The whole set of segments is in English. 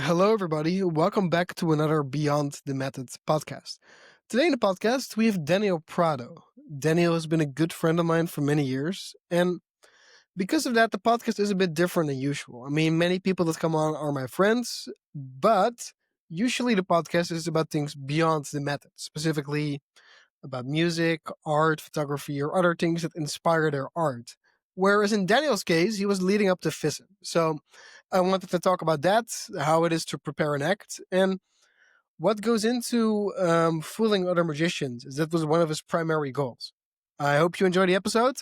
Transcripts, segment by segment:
Hello, everybody. Welcome back to another Beyond the Methods podcast. Today in the podcast, we have Daniel Prado. Daniel has been a good friend of mine for many years, and because of that, the podcast is a bit different than usual. I mean, many people that come on are my friends, but usually the podcast is about things beyond the method, specifically about music, art, photography, or other things that inspire their art. Whereas in Daniel's case, he was leading up to FISM. So I wanted to talk about that, how it is to prepare an act, and what goes into fooling other magicians, as that was one of his primary goals. I hope you enjoy the episode.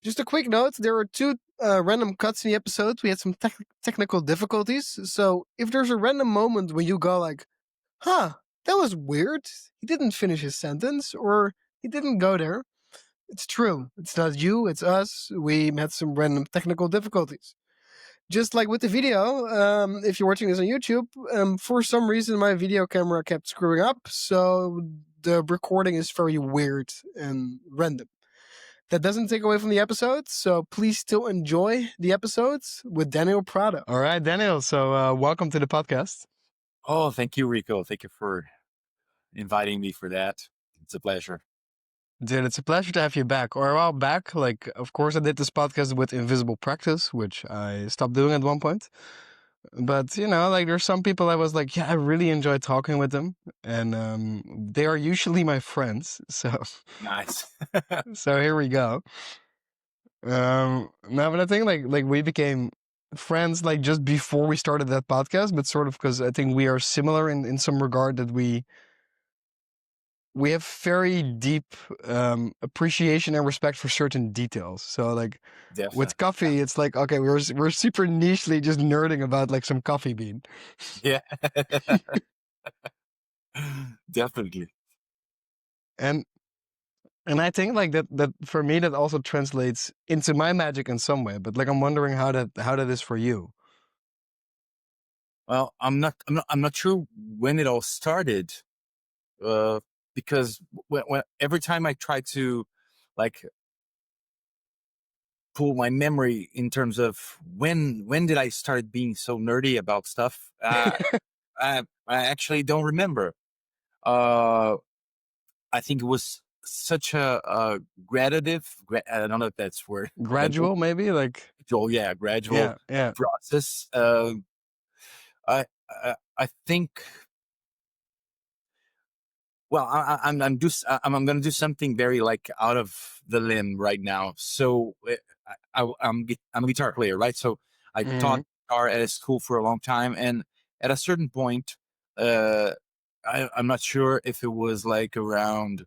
Just a quick note, there were two random cuts in the episode. We had some technical difficulties. So if there's a random moment when you go like, huh, that was weird. He didn't finish his sentence, or he didn't go there. It's true. It's not you, it's us. We had some random technical difficulties. Just like with the video, if you're watching this on YouTube, for some reason my video camera kept screwing up, so the recording is very weird and random. That doesn't take away from the episode, so please still enjoy the episodes with Daniel Prado. All right, Daniel. So welcome to the podcast. Oh, thank you, Rico. Thank you for inviting me for that. It's a pleasure. Dude, it's a pleasure to have you back. Or a while back, of course, I did this podcast with Invisible Practice, which I stopped doing at one point. But, there's some people I was like, yeah, I really enjoy talking with them. And they are usually my friends. So, Nice. so here we go. No, but I think like we became friends like just before we started that podcast, but sort of because I think we are similar in some regard that we have very deep appreciation and respect for certain details. So like Definitely. with coffee, it's like, okay, we're super nichely just nerding about like some coffee bean. Yeah. Definitely. And I think like that for me, that also translates into my magic in some way. But like, I'm wondering how that is for you. Well, I'm not sure when it all started, because when every time I try to like pull my memory in terms of when did I start being so nerdy about stuff, I actually don't remember. I think it was such a gradative. I don't know if that's word. Gradual, maybe like. Oh yeah, gradual process. I think. Well, I'm going to do something very like out of the limb right now. So I'm a guitar player, right? So I taught guitar at a school for a long time, and at a certain point, I'm not sure if it was like around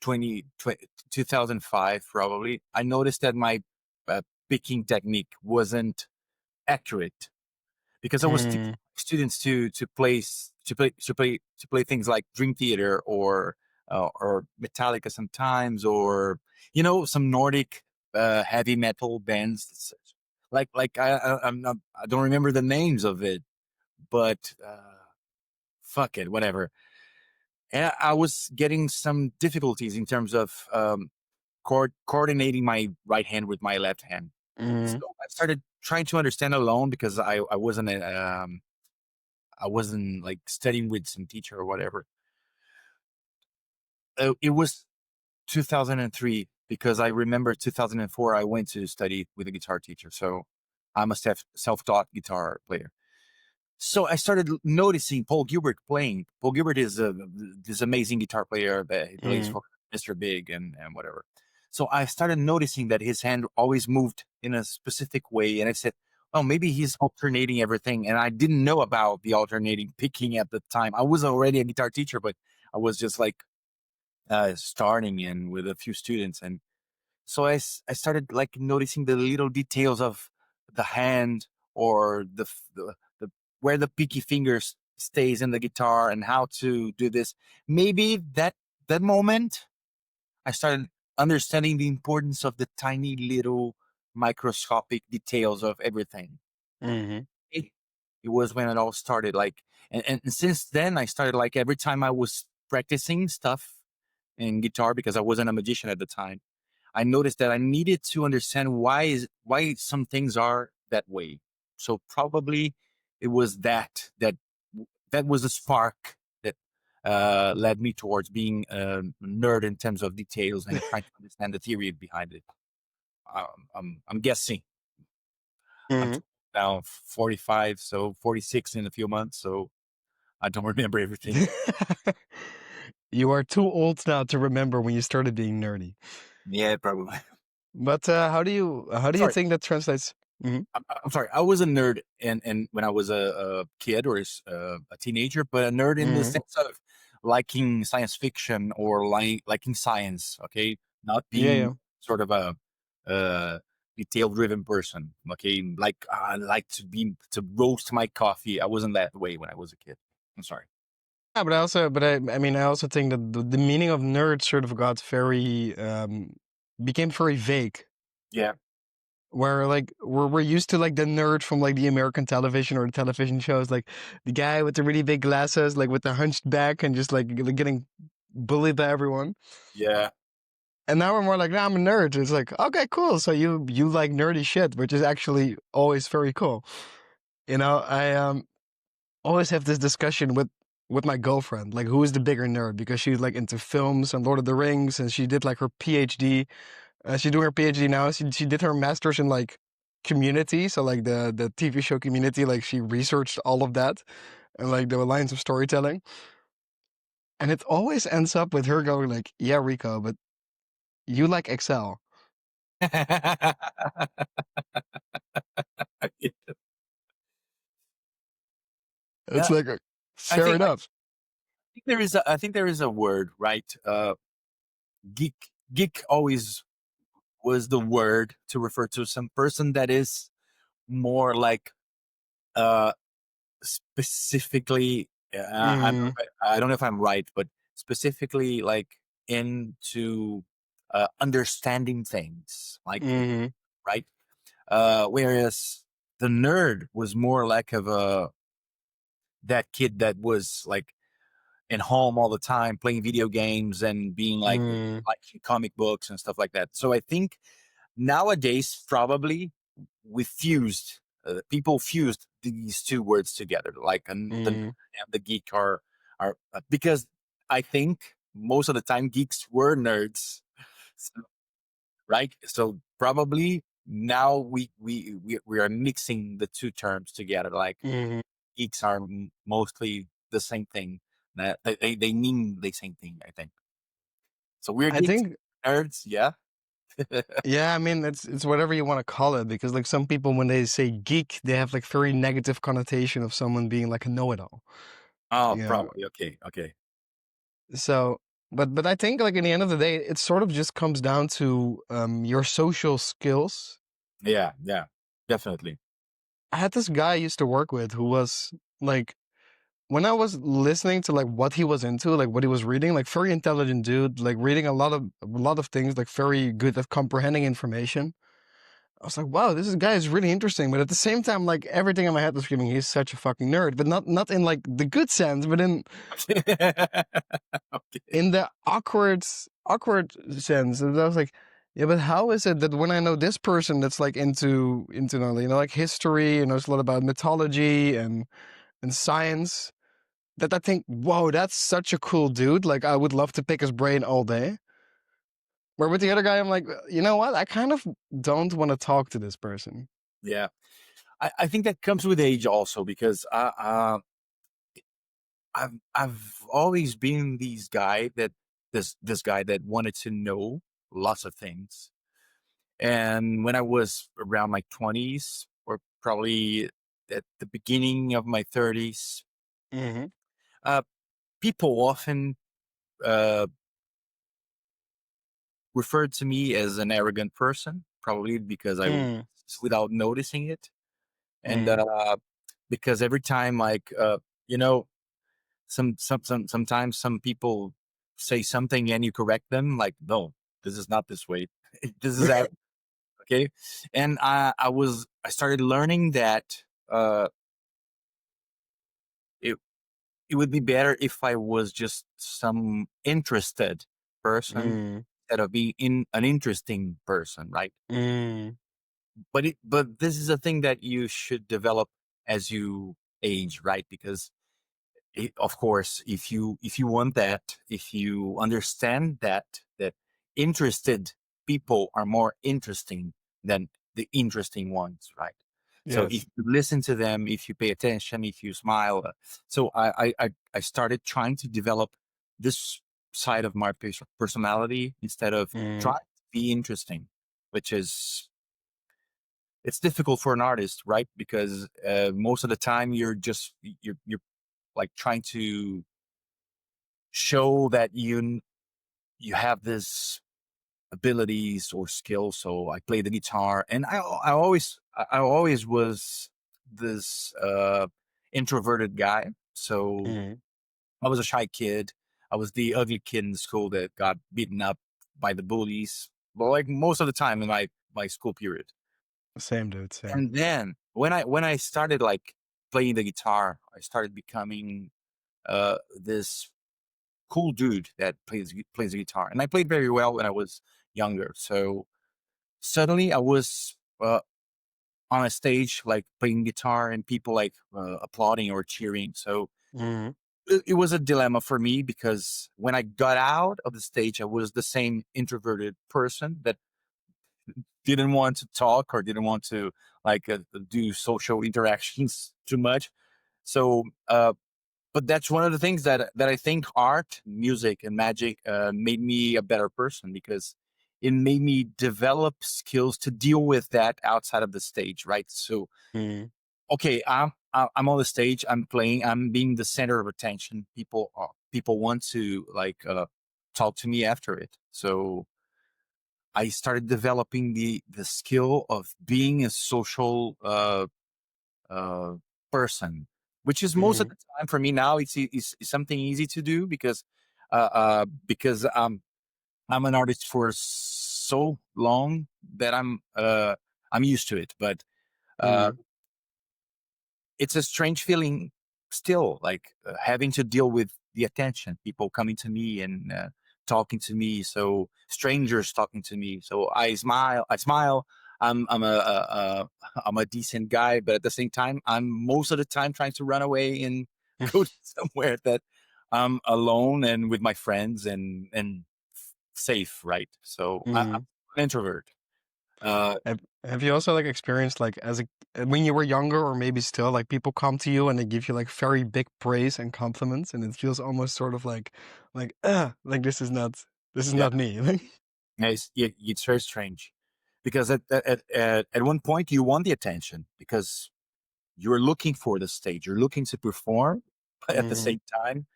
2005, probably. I noticed that my picking technique wasn't accurate because I was teaching students to play things like Dream Theater or Metallica sometimes, or some Nordic heavy metal bands. I don't remember the names of it, but fuck it, whatever. And I was getting some difficulties in terms of coordinating my right hand with my left hand. So I started trying to understand alone because I wasn't like studying with some teacher or whatever. It was 2003 because I remember 2004 I went to study with a guitar teacher. So I'm a self-taught guitar player. So I started noticing Paul Gilbert playing. Paul Gilbert is this amazing guitar player that he plays for Mr. Big and whatever. So I started noticing that his hand always moved in a specific way. And I said, oh, maybe he's alternating everything. And I didn't know about the alternating picking at the time. I was already a guitar teacher, but I was just like starting in with a few students. And so I started like noticing the little details of the hand or the where the pinky fingers stays in the guitar and how to do this. Maybe that moment I started understanding the importance of the tiny little microscopic details of everything. It was when it all started. Like, and since then I started like every time I was practicing stuff in guitar, because I wasn't a magician at the time, I noticed that I needed to understand why some things are that way. So probably it was that was a spark that led me towards being a nerd in terms of details and trying to understand the theory behind it. I'm guessing. I'm Mhm. now 45, so 46 in a few months, so I don't remember everything. You are too old now to remember when you started being nerdy. Yeah, probably. But how do you Sorry. think that translates? Mhm. I'm sorry. I was a nerd, and when I was a kid or a teenager, but a nerd in the Mhm. sense of liking science fiction or liking science. Okay, not Yeah, being yeah. sort of a uh, detail-driven person. Okay, like I like to roast my coffee. I wasn't that way when I was a kid. I'm sorry. Yeah, but I also think that the meaning of nerd sort of got very became very vague. Yeah, Where like we're used to like the nerd from like the American television or the television shows, like the guy with the really big glasses, like with the hunched back and just like getting bullied by everyone. yeah. And now we're more like, nah, I'm a nerd. It's like, okay, cool. So you like nerdy shit, which is actually always very cool. I always have this discussion with my girlfriend, like who is the bigger nerd, because she's like into films and Lord of the Rings, and she did like her PhD. She's doing her PhD now. She did her master's in like Community, so like the TV show Community. Like she researched all of that and like the lines of storytelling. And it always ends up with her going like, "Yeah, Rico, but you like Excel." It's Yeah, like, I fair think enough. I think there is a word, right? Geek. Geek always was the word to refer to some person that is more like uh specifically Mm, I don't know if I'm right, but specifically like into understanding things, like, mm, right? Whereas the nerd was more like of a that kid that was like in home all the time playing video games and being like mm, liking comic books and stuff like that. So I think nowadays probably we fused people fused these two words together, like the nerd mm. and the geek are because I think most of the time geeks were nerds. So, right, so probably now we are mixing the two terms together, like Mhm. geeks are mostly the same thing, that they mean the same thing, I think. So we're I geeks, think, nerds, yeah. yeah, I mean, it's whatever you want to call it, because like some people when they say geek, they have like very negative connotation of someone being like a know-it-all. Oh, You know, probably, okay, okay. so but I think like in the end of the day, it sort of just comes down to your social skills. Yeah, yeah, definitely. I had this guy I used to work with who was like, when I was listening to like what he was into, like what he was reading, like very intelligent dude, like reading a lot of things, like very good at comprehending information. I was like, wow, this guy is really interesting. But at the same time, like everything in my head was screaming, he's such a fucking nerd. But not in like the good sense, but Okay. in the awkward sense. And I was like, yeah, but how is it that when I know this person that's like into like history and knows a lot about mythology and science, that I think, whoa, that's such a cool dude. Like I would love to pick his brain all day. Where with the other guy, I'm like, you know what? I kind of don't want to talk to this person. Yeah, I think that comes with age also, because I've always been this guy that wanted to know lots of things. And when I was around my 20s, or probably at the beginning of my 30s, Mm-hmm. uh, people often uh, referred to me as an arrogant person, probably because I was, Mm, without noticing it. And mm, because every time, like, you know, sometimes some people say something and you correct them, like, no, this is not this way. This is okay. And I started learning that it it would be better if I was just some interested person mm, instead of being an interesting person, right? mm, But this is a thing that you should develop as you age, right? Because of course, if you want that, if you understand that interested people are more interesting than the interesting ones, right? So if Yes. you listen to them, if you pay attention, if you smile, so I started trying to develop this side of my personality instead of Mm, trying to be interesting, which is it's difficult for an artist, right? Because most of the time you're like trying to show that you have this abilities or skills. So I play the guitar, and I always was this introverted guy. So mm. I was a shy kid. I was the ugly kid in school that got beaten up by the bullies. But like most of the time in my school period. Same, dude. Same. And then when I started like playing the guitar, I started becoming this cool dude that plays the guitar, and I played very well when I was younger. So suddenly I was on a stage like playing guitar, and people like applauding or cheering. So Mm, it was a dilemma for me because when I got out of the stage, I was the same introverted person that didn't want to talk or didn't want to like do social interactions too much. So but that's one of the things that I think art, music, and magic made me a better person because it made me develop skills to deal with that outside of the stage, right? So, mm, okay, I'm on the stage, I'm playing, I'm being the center of attention. People want to like talk to me after it. So I started developing the skill of being a social uh, person, which is most of mm. the time for me now. It's something easy to do because I'm an artist for so long that I'm used to it. But uh, Mm, it's a strange feeling still, like having to deal with the attention, people coming to me and talking to me. So strangers talking to me. So I smile. I'm a decent guy, but at the same time, I'm most of the time trying to run away and go to somewhere that I'm alone and with my friends and safe, right? So I'm mm. an introvert. Uh, Have you also like experienced like when you were younger or maybe still like people come to you and they give you like very big praise and compliments and it feels almost sort of like this is yeah, not me. it's very strange because at one point you want the attention because you're looking for the stage, you're looking to perform, but at the Hmm. same time,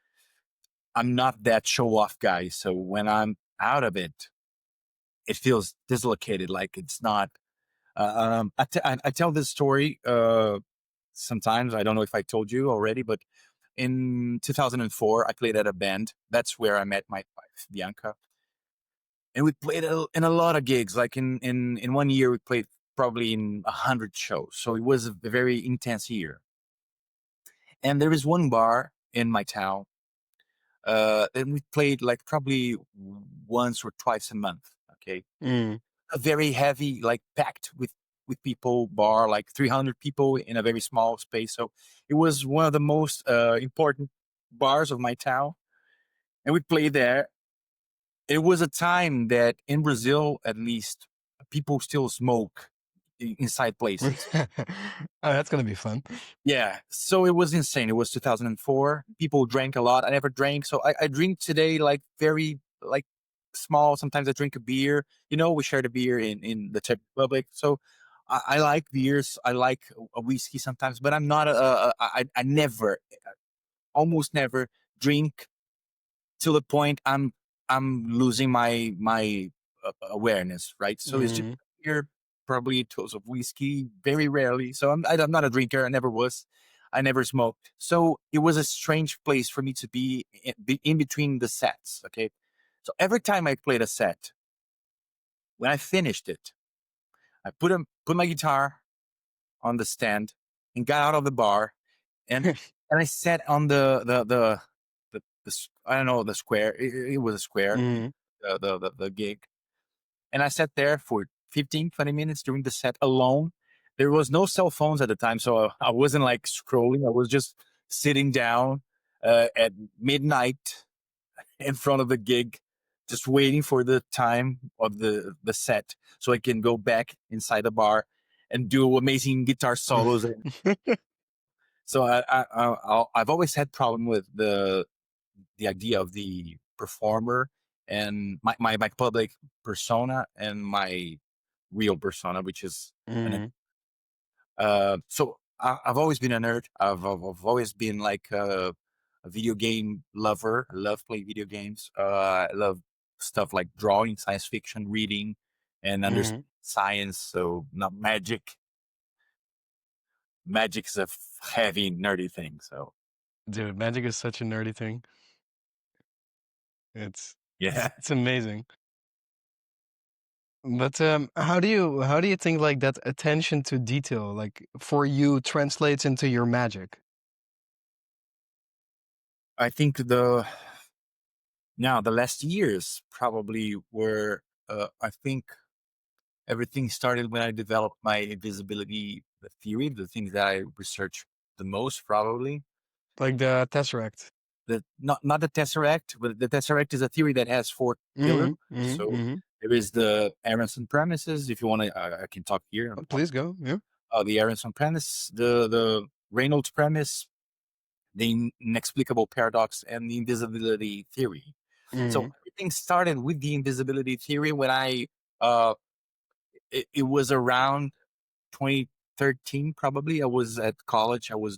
I'm not that show off guy. So when I'm out of it, it feels dislocated. Like it's not. I tell this story sometimes. I don't know if I told you already, but in 2004, I played at a band. That's where I met my wife, Bianca, and we played in a lot of gigs. Like in 1 year, we played probably in 100 shows. So it was a very intense year. And there is one bar in my town, and we played like probably once or twice a month. Okay, Mm. a very heavy, like packed with people bar, like 300 people in a very small space. So it was one of the most important bars of my town, and we played there. It was a time that in Brazil, at least, people still smoke inside places. Oh, that's gonna be fun. Yeah, so it was insane. It was 2004. People drank a lot. I never drank, so I drink today like very like small. Sometimes I drink a beer. You know, we share the beer in the Czech Republic. So I like beers. I like a whiskey sometimes, but I'm not I never, almost never drink to the point I'm losing my awareness, right? So it's just Mm. here, probably a dose of whiskey, very rarely. So I'm not a drinker. I never was. I never smoked. So it was a strange place for me to be in between the sets. Okay, so every time I played a set, when I finished it, I put my guitar on the stand and got out of the bar and and I sat on I don't know, the square. It was a square, Mm. the gig, and I sat there for 15, 20 minutes during the set alone, There was no cell phones at the time, so I wasn't like scrolling. I was just sitting down at midnight in front of the gig, just waiting for the time of the set so I can go back inside the bar and do amazing guitar solos. So I've always had problem with the idea of the performer and my public persona and my real persona, which is an Mhm. I've always been a nerd. I've always been like a video game lover. I love playing video games. I love stuff like drawing, science fiction, reading, and understanding Mhm. science. So not magic. Magic is a heavy nerdy thing. So Dude, magic is such a nerdy thing. It's yeah, it's amazing. But how do you think like that attention to detail like for you translates into your magic? I think the last years probably were. I think everything started when I developed my invisibility theory, the things that I research the most, probably. Like the tesseract. Not the tesseract, but the tesseract is a theory that has four pillars. Mhm. Mhm. So Mhm. there is the Aronson premises. If you want to, I can talk here on the Please podcast. go. Yeah. The Aronson premise, the Reynolds premise, the inexplicable paradox, and the invisibility theory. So Mhm. everything started with the invisibility theory when uh, it was around 2013 probably. I was at college. I was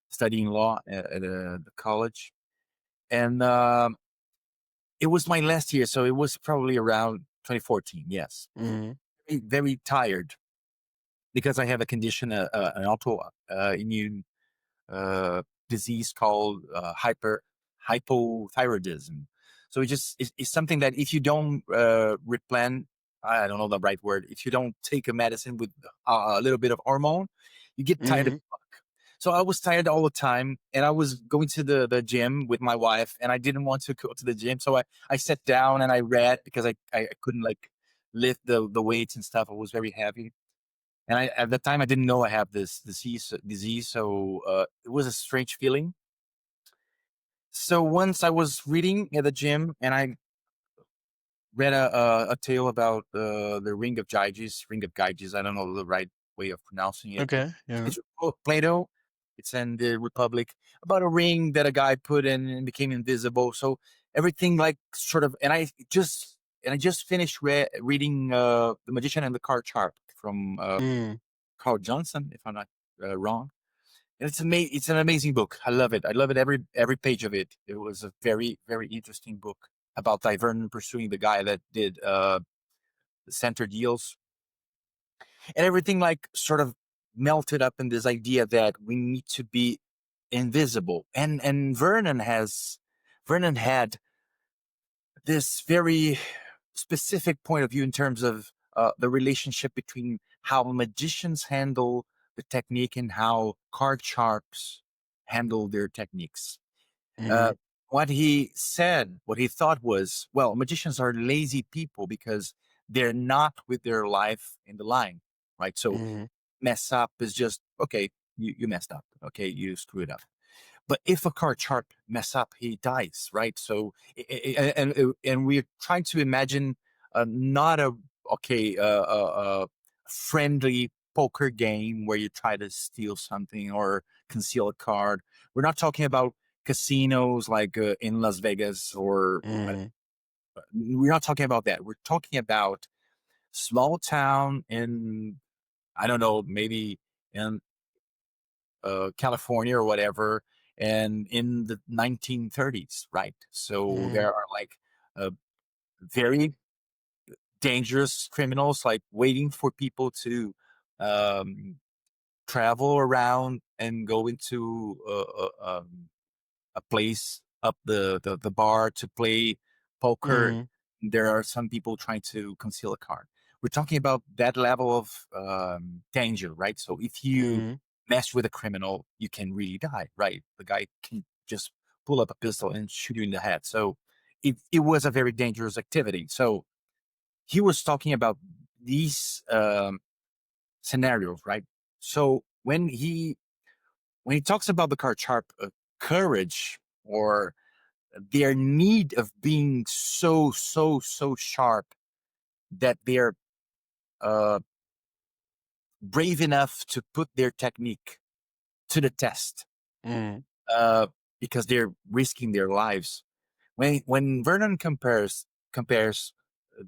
studying law at the college, and it was my last year, so it was probably around 2014. Yes, Mhm. very, very tired because I have a condition, an autoimmune disease called hypothyroidism. So it's something that if you don't replan, I don't know the right word. If you don't take a medicine with a little bit of hormone, you get tired of Mhm. fuck. So I was tired all the time, and I was going to the gym with my wife, and I didn't want to go to the gym. So I sat down and I read because I couldn't like lift the weights and stuff. I was very heavy, and at the time I didn't know I have this disease. So it was a strange feeling. So once I was reading at the gym, and I read a tale about the Ring of Gyges. Ring of Gyges. I don't know the right way of pronouncing it, but Okay. Yeah. it's Plato. It's in the Republic about a ring that a guy put in and became invisible. So everything like sort of, and I just finished reading The Magician and the Card Sharp from Mm. Carl Johnson, if I'm not wrong. And it's amazing. It's an amazing book. I love it. I love it every page of it. It was a very very interesting book about Vernon pursuing the guy that did the center deals, and everything like sort of melted up in this idea that we need to be invisible. And Vernon had this very specific point of view in terms of the relationship between how magicians handle the technique and how card sharps handle their techniques. Uh, Mhm. what he said, what he thought was, well, magicians are lazy people because they're not with their life in the line, right? So Mhm. mess up is just okay. You messed up. Okay, you screwed up. But if a card sharp mess up, he dies, right? So and we're trying to imagine not a okay friendly poker game where you try to steal something or conceal a card. We're not talking about casinos like in Las Vegas or Mhm. we're not talking about that. We're talking about small town in I don't know maybe in California or whatever, and in the 1930s, right? So Mhm. there are like uh, very dangerous criminals, like waiting for people to um, travel around and go into a place up the bar to play poker. Mhm. There are some people trying to conceal a card. We're talking about that level of danger, right? So if you Mhm. mess with a criminal, you can really die, right? The guy can just pull up a pistol and shoot you in the head. So it was a very dangerous activity. So he was talking about these. scenarios, right? So when he talks about the card sharp, courage or their need of being so sharp that they're uh, brave enough to put their technique to the test, Mm. uh, because they're risking their lives. When Vernon compares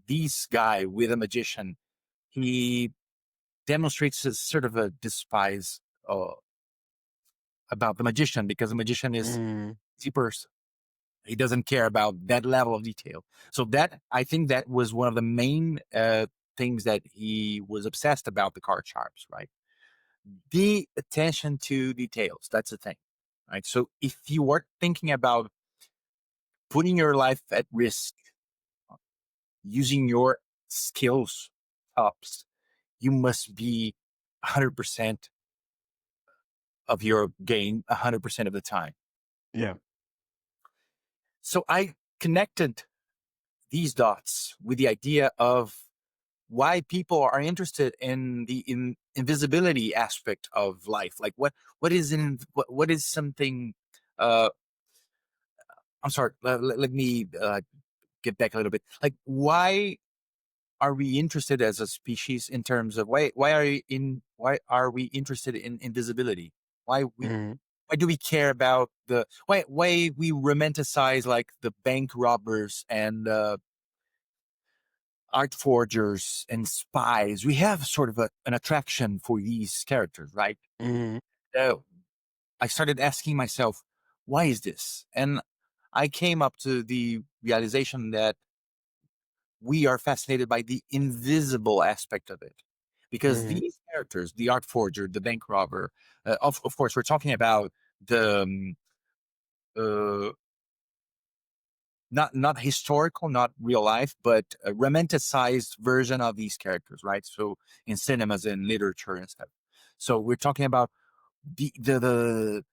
this guy with a magician, he demonstrates a sort of a despise uh, about the magician, because the magician is Mm. a person. He doesn't care about that level of detail. So that, I think, that was one of the main things that he was obsessed about the card sharps, right? The attention to details. That's the thing, right? So if you are thinking about putting your life at risk, using your skills ups, you must be 100% of your game 100% of the time. Yeah. So I connected these dots with the idea of why people are interested in the invisibility aspect of life. Like what is something, uh I'm sorry, let me get back a little bit. Like, why are we interested as a species in terms of why are we interested in invisibility? Mm. Why do we care about why we romanticize like the bank robbers and art forgers and spies? We have sort of an attraction for these characters, right? Mm. So I started asking myself, why is this? And I came up to the realization that we are fascinated by the invisible aspect of it. Because Mm. these characters, the art forger, the bank robber, of course, we're talking about the uh, not historical, not real life, but a romanticized version of these characters, right? So in cinemas and literature and stuff. So we're talking about the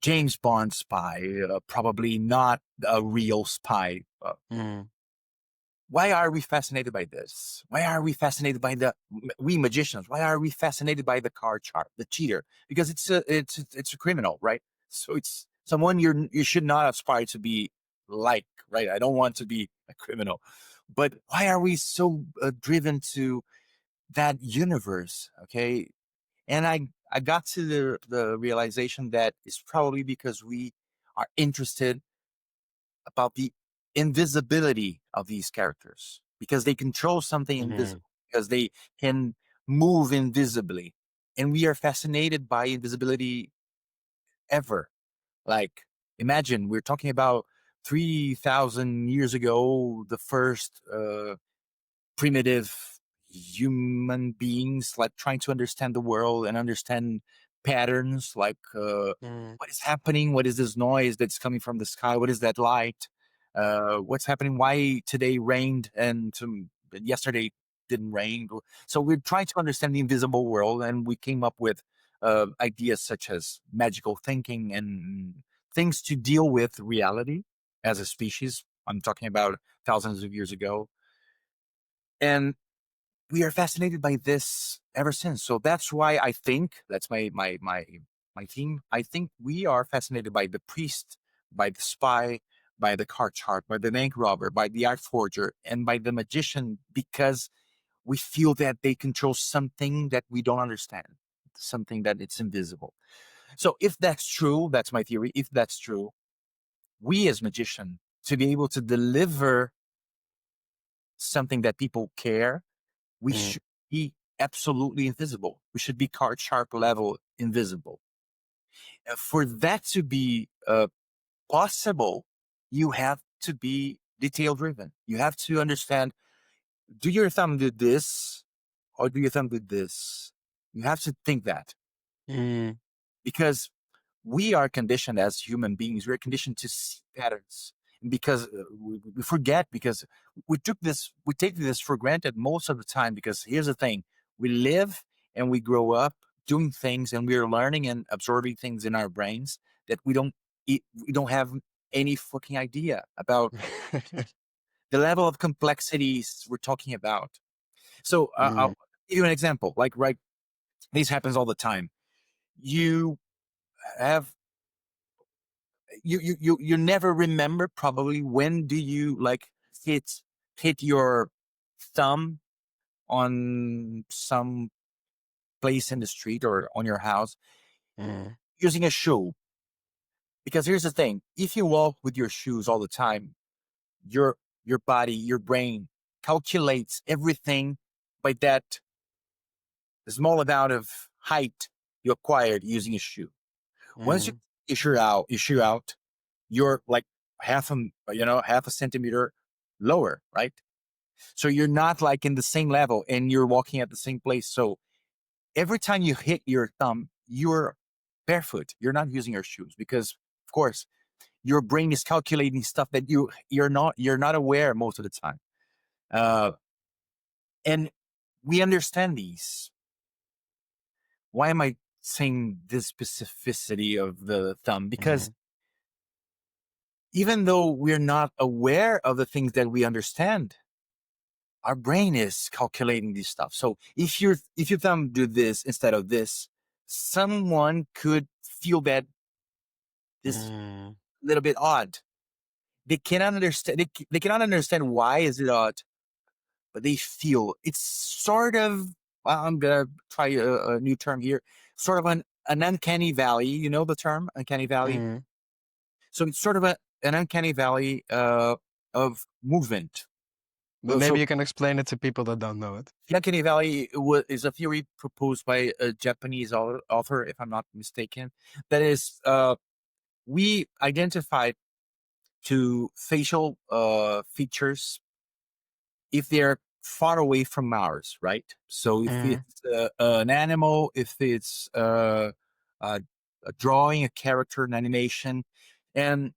James Bond spy, probably not a real spy. Mm. Why are we fascinated by this? Why are we fascinated by we magicians? Why are we fascinated by the card sharp, the cheater? Because it's a criminal, right? So it's someone you should not aspire to be like, right? I don't want to be a criminal, but why are we so driven to that universe? Okay, and I got to the realization that it's probably because we are interested about the invisibility of these characters, because they control something Mm. invisible, because they can move invisibly, and we are fascinated by invisibility ever. Like, imagine we're talking about 3,000 years ago, the first primitive human beings, like trying to understand the world and understand patterns, like Mm. what is happening, what is this noise that's coming from the sky, what is that light, what's happening, why today rained and yesterday didn't rain. So we're trying to understand the invisible world, and we came up with ideas such as magical thinking and things to deal with reality as a species. I'm talking about thousands of years ago. And we are fascinated by this ever since. So that's why I think that's my theme. I think we are fascinated by the priest, by the spy, by the card sharp, by the bank robber, by the art forger, and by the magician, because we feel that they control something that we don't understand, something that it's invisible. So if that's true, that's my theory. If that's true, we as magician, to be able to deliver something that people care, we Mm. should be absolutely invisible. We should be card sharp level invisible. For that to be possible, you have to be detail driven. You have to understand, do your thumb do this or do your thumb do this? You have to think that, Mm. because we are conditioned as human beings. We're conditioned to see patterns, because we forget, because we take this for granted most of the time. Because here's the thing: we live and we grow up doing things, and we're learning and absorbing things in our brains that we don't have any fucking idea about the level of complexities we're talking about. So Mm. give you an example. Like, right, this happens all the time. You have you never remember probably when do you like hit your thumb on some place in the street or on your house Mm. using a shoe. Because here's the thing: if you walk with your shoes all the time, your body, your brain calculates everything by that small amount of height you acquired using a shoe. Once you Mm. issue out, you're like half a centimeter lower, right? So you're not like in the same level and you're walking at the same place. So every time you hit your thumb, you're barefoot. You're not using your shoes because, of course, your brain is calculating stuff that you're not aware most of the time. Uh, and we understand these. Why am I saying this specificity of the thumb? Because Mm. even though we're not aware of the things that we understand, our brain is calculating this stuff. So if your thumb do this instead of this, someone could feel that this Mm. little bit odd. They cannot understand. They cannot understand why is it odd, but they feel it's sort of. Well, I'm gonna try a new term here. Sort of an uncanny valley. You know the term uncanny valley. Mm. So it's sort of an uncanny valley of movement. But maybe So you can explain it to people that don't know it. the uncanny valley is a theory proposed by a Japanese author, if I'm not mistaken. That is, we identified to facial features if they're far away from ours, right? So if Mm. it's an animal, if it's a, a drawing, a character, an animation, and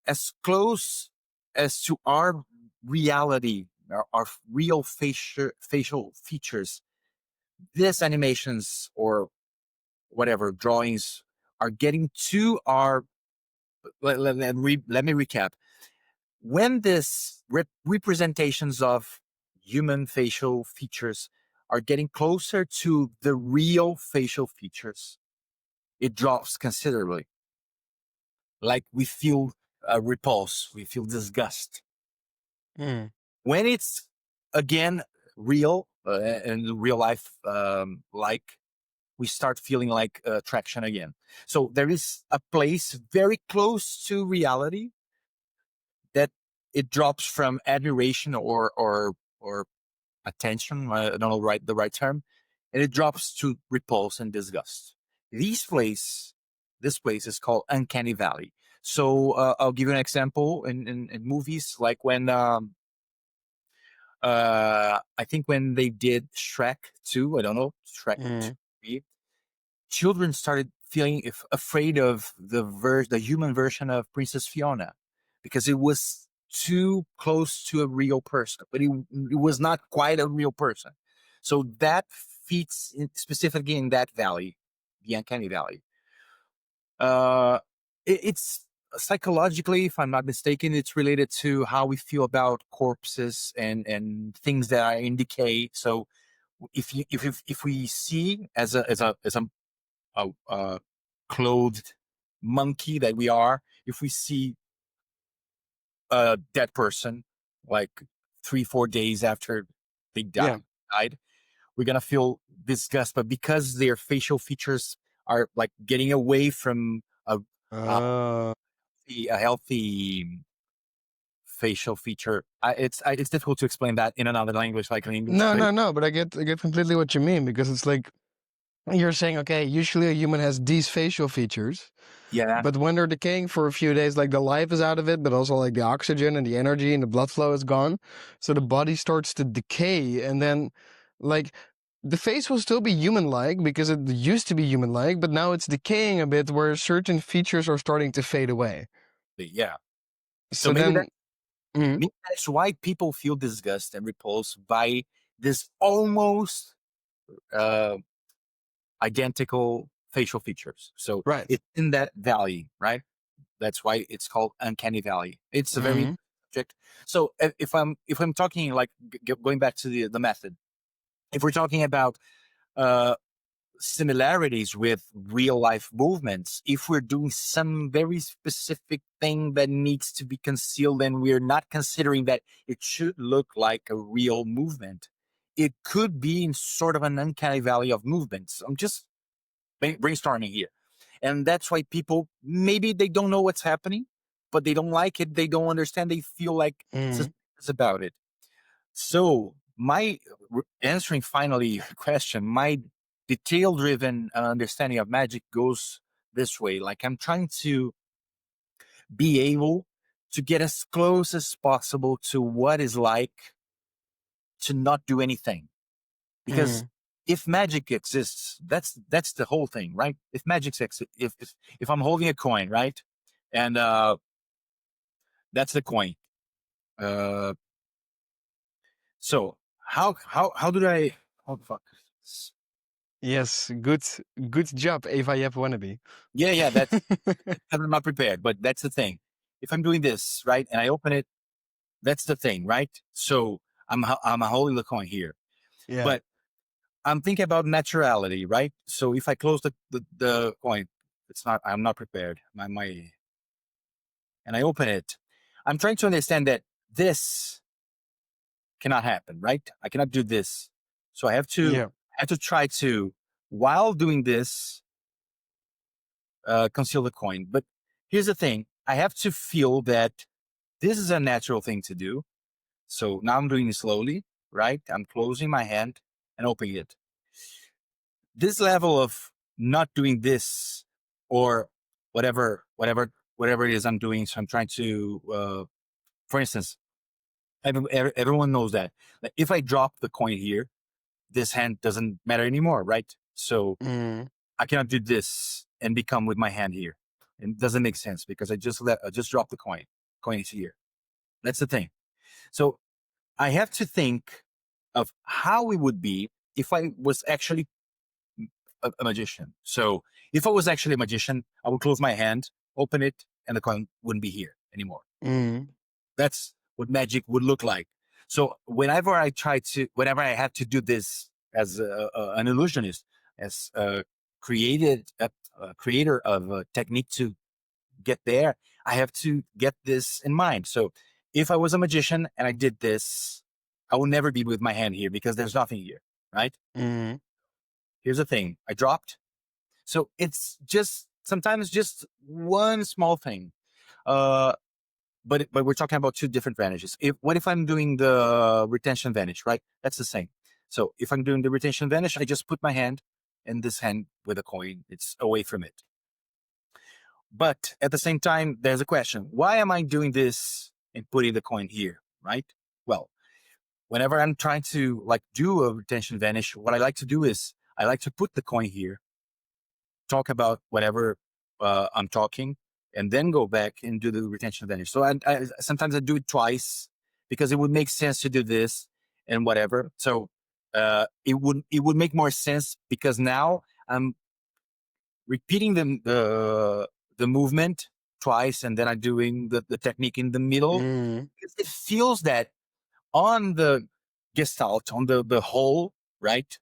as close as to our reality, our real facial features, these animations or whatever drawings are getting to our. Let me recap. When this representations of human facial features are getting closer to the real facial features, it drops considerably. Like we feel repulse, we feel disgust. Mm. When it's again real and real life, like we start feeling like attraction again. So there is a place very close to reality that it drops from admiration or attention. I don't know the right term, and it drops to repulse and disgust. These place, this place is called uncanny valley. So I'll give you an example in movies, like when I think when they did Shrek 2, I don't know, Shrek Mm. 2, children started feeling afraid of the human version of Princess Fiona because it was too close to a real person, but it was not quite a real person. So that fits specifically in that valley, the uncanny valley. Uh, it's psychologically, if I'm not mistaken, it's related to how we feel about corpses and things that are in decay. So if we see as a clothed monkey that we are, if we see a dead person like 3 4 days after they Yeah. died, we're gonna feel disgust. But because their facial features are like getting away from a, Uh, a healthy facial feature, it's difficult to explain that in another language like in English. no, But no, no. But I get completely what you mean because it's like you're saying, okay, usually a human has these facial features, yeah, but when they're decaying for a few days, like the life is out of it, but also like the oxygen and the energy and the blood flow is gone. So the body starts to decay. And then, like, the face will still be human like because it used to be human like, but now it's decaying a bit where certain features are starting to fade away. yeah. So So then, mm, maybe that's why people feel disgust and repulsed by this almost uh, identical facial features. So right. it's in that valley, right? That's why it's called uncanny valley. It's a very Mm, subject. So if I'm talking like going back to the method, If we're talking about uh, similarities with real life movements, if we're doing some very specific thing that needs to be concealed and we're not considering that it should look like a real movement, it could be in sort of an uncanny valley of movements. I'm just brainstorming here. And that's why people, maybe they don't know what's happening, but they don't like it. They don't understand. They feel like Mm. suspicious about it. So my answering finally your question, my detail driven understanding of magic goes this way. Like I'm trying to be able to get as close as possible to what is like to not do anything. Because Mm. if magic exists, that's the whole thing, right? If magic exists, if I'm holding a coin, right, and that's the coin. Uh, so how did I? Oh fuck! Yes, good job, Eva Yep wannabe. Yeah, that's I'm not prepared, but that's the thing. If I'm doing this right and I open it, that's the thing, right? So I'm holding the coin here, Yeah. but I'm thinking about naturality, right? So if I close the coin, it's not. I'm not prepared. My and I open it, I'm trying to understand that this cannot happen, right? I cannot do this. So Yeah. I have to try to, while doing this, conceal the coin. But here's the thing. I have to feel that this is a natural thing to do. So now I'm doing it slowly, right? I'm closing my hand and opening it. This level of not doing this or whatever it is I'm doing. So I'm trying to, for instance, everyone knows that. Like if I drop the coin here, this hand doesn't matter anymore, right? So Mm. I cannot do this and become with my hand here. It doesn't make sense because I just dropped the coin. Coin is here. That's the thing. So I have to think of how it would be if I was actually a magician. So if I was actually a magician, I would close my hand, open it, and the coin wouldn't be here anymore. Mm. That's what magic would look like. So whenever I have to do this as an illusionist, as a creator of a technique to get there, I have to get this in mind. So if I was a magician and I did this, I will never be with my hand here because there's nothing here, right? Mm. Here's the thing. I dropped. So it's just sometimes just one small thing. Uh, but we're talking about two different vanishes. What if I'm doing the retention vanish, right? That's the same. So if I'm doing the retention vanish, I just put my hand in this hand with a coin. It's away from it. But at the same time, there's a question. Why am I doing this and putting the coin here, right? Well, whenever I'm trying to like do a retention vanish, what I like to do is I like to put the coin here, talk about whatever I'm talking, and then go back and do the retention vanish. So I sometimes I do it twice because it would make sense to do this and whatever. So it would make more sense because now I'm repeating the movement twice, and then I'm doing the technique in the middle. Mm. It feels that on the gestalt, on the whole, right?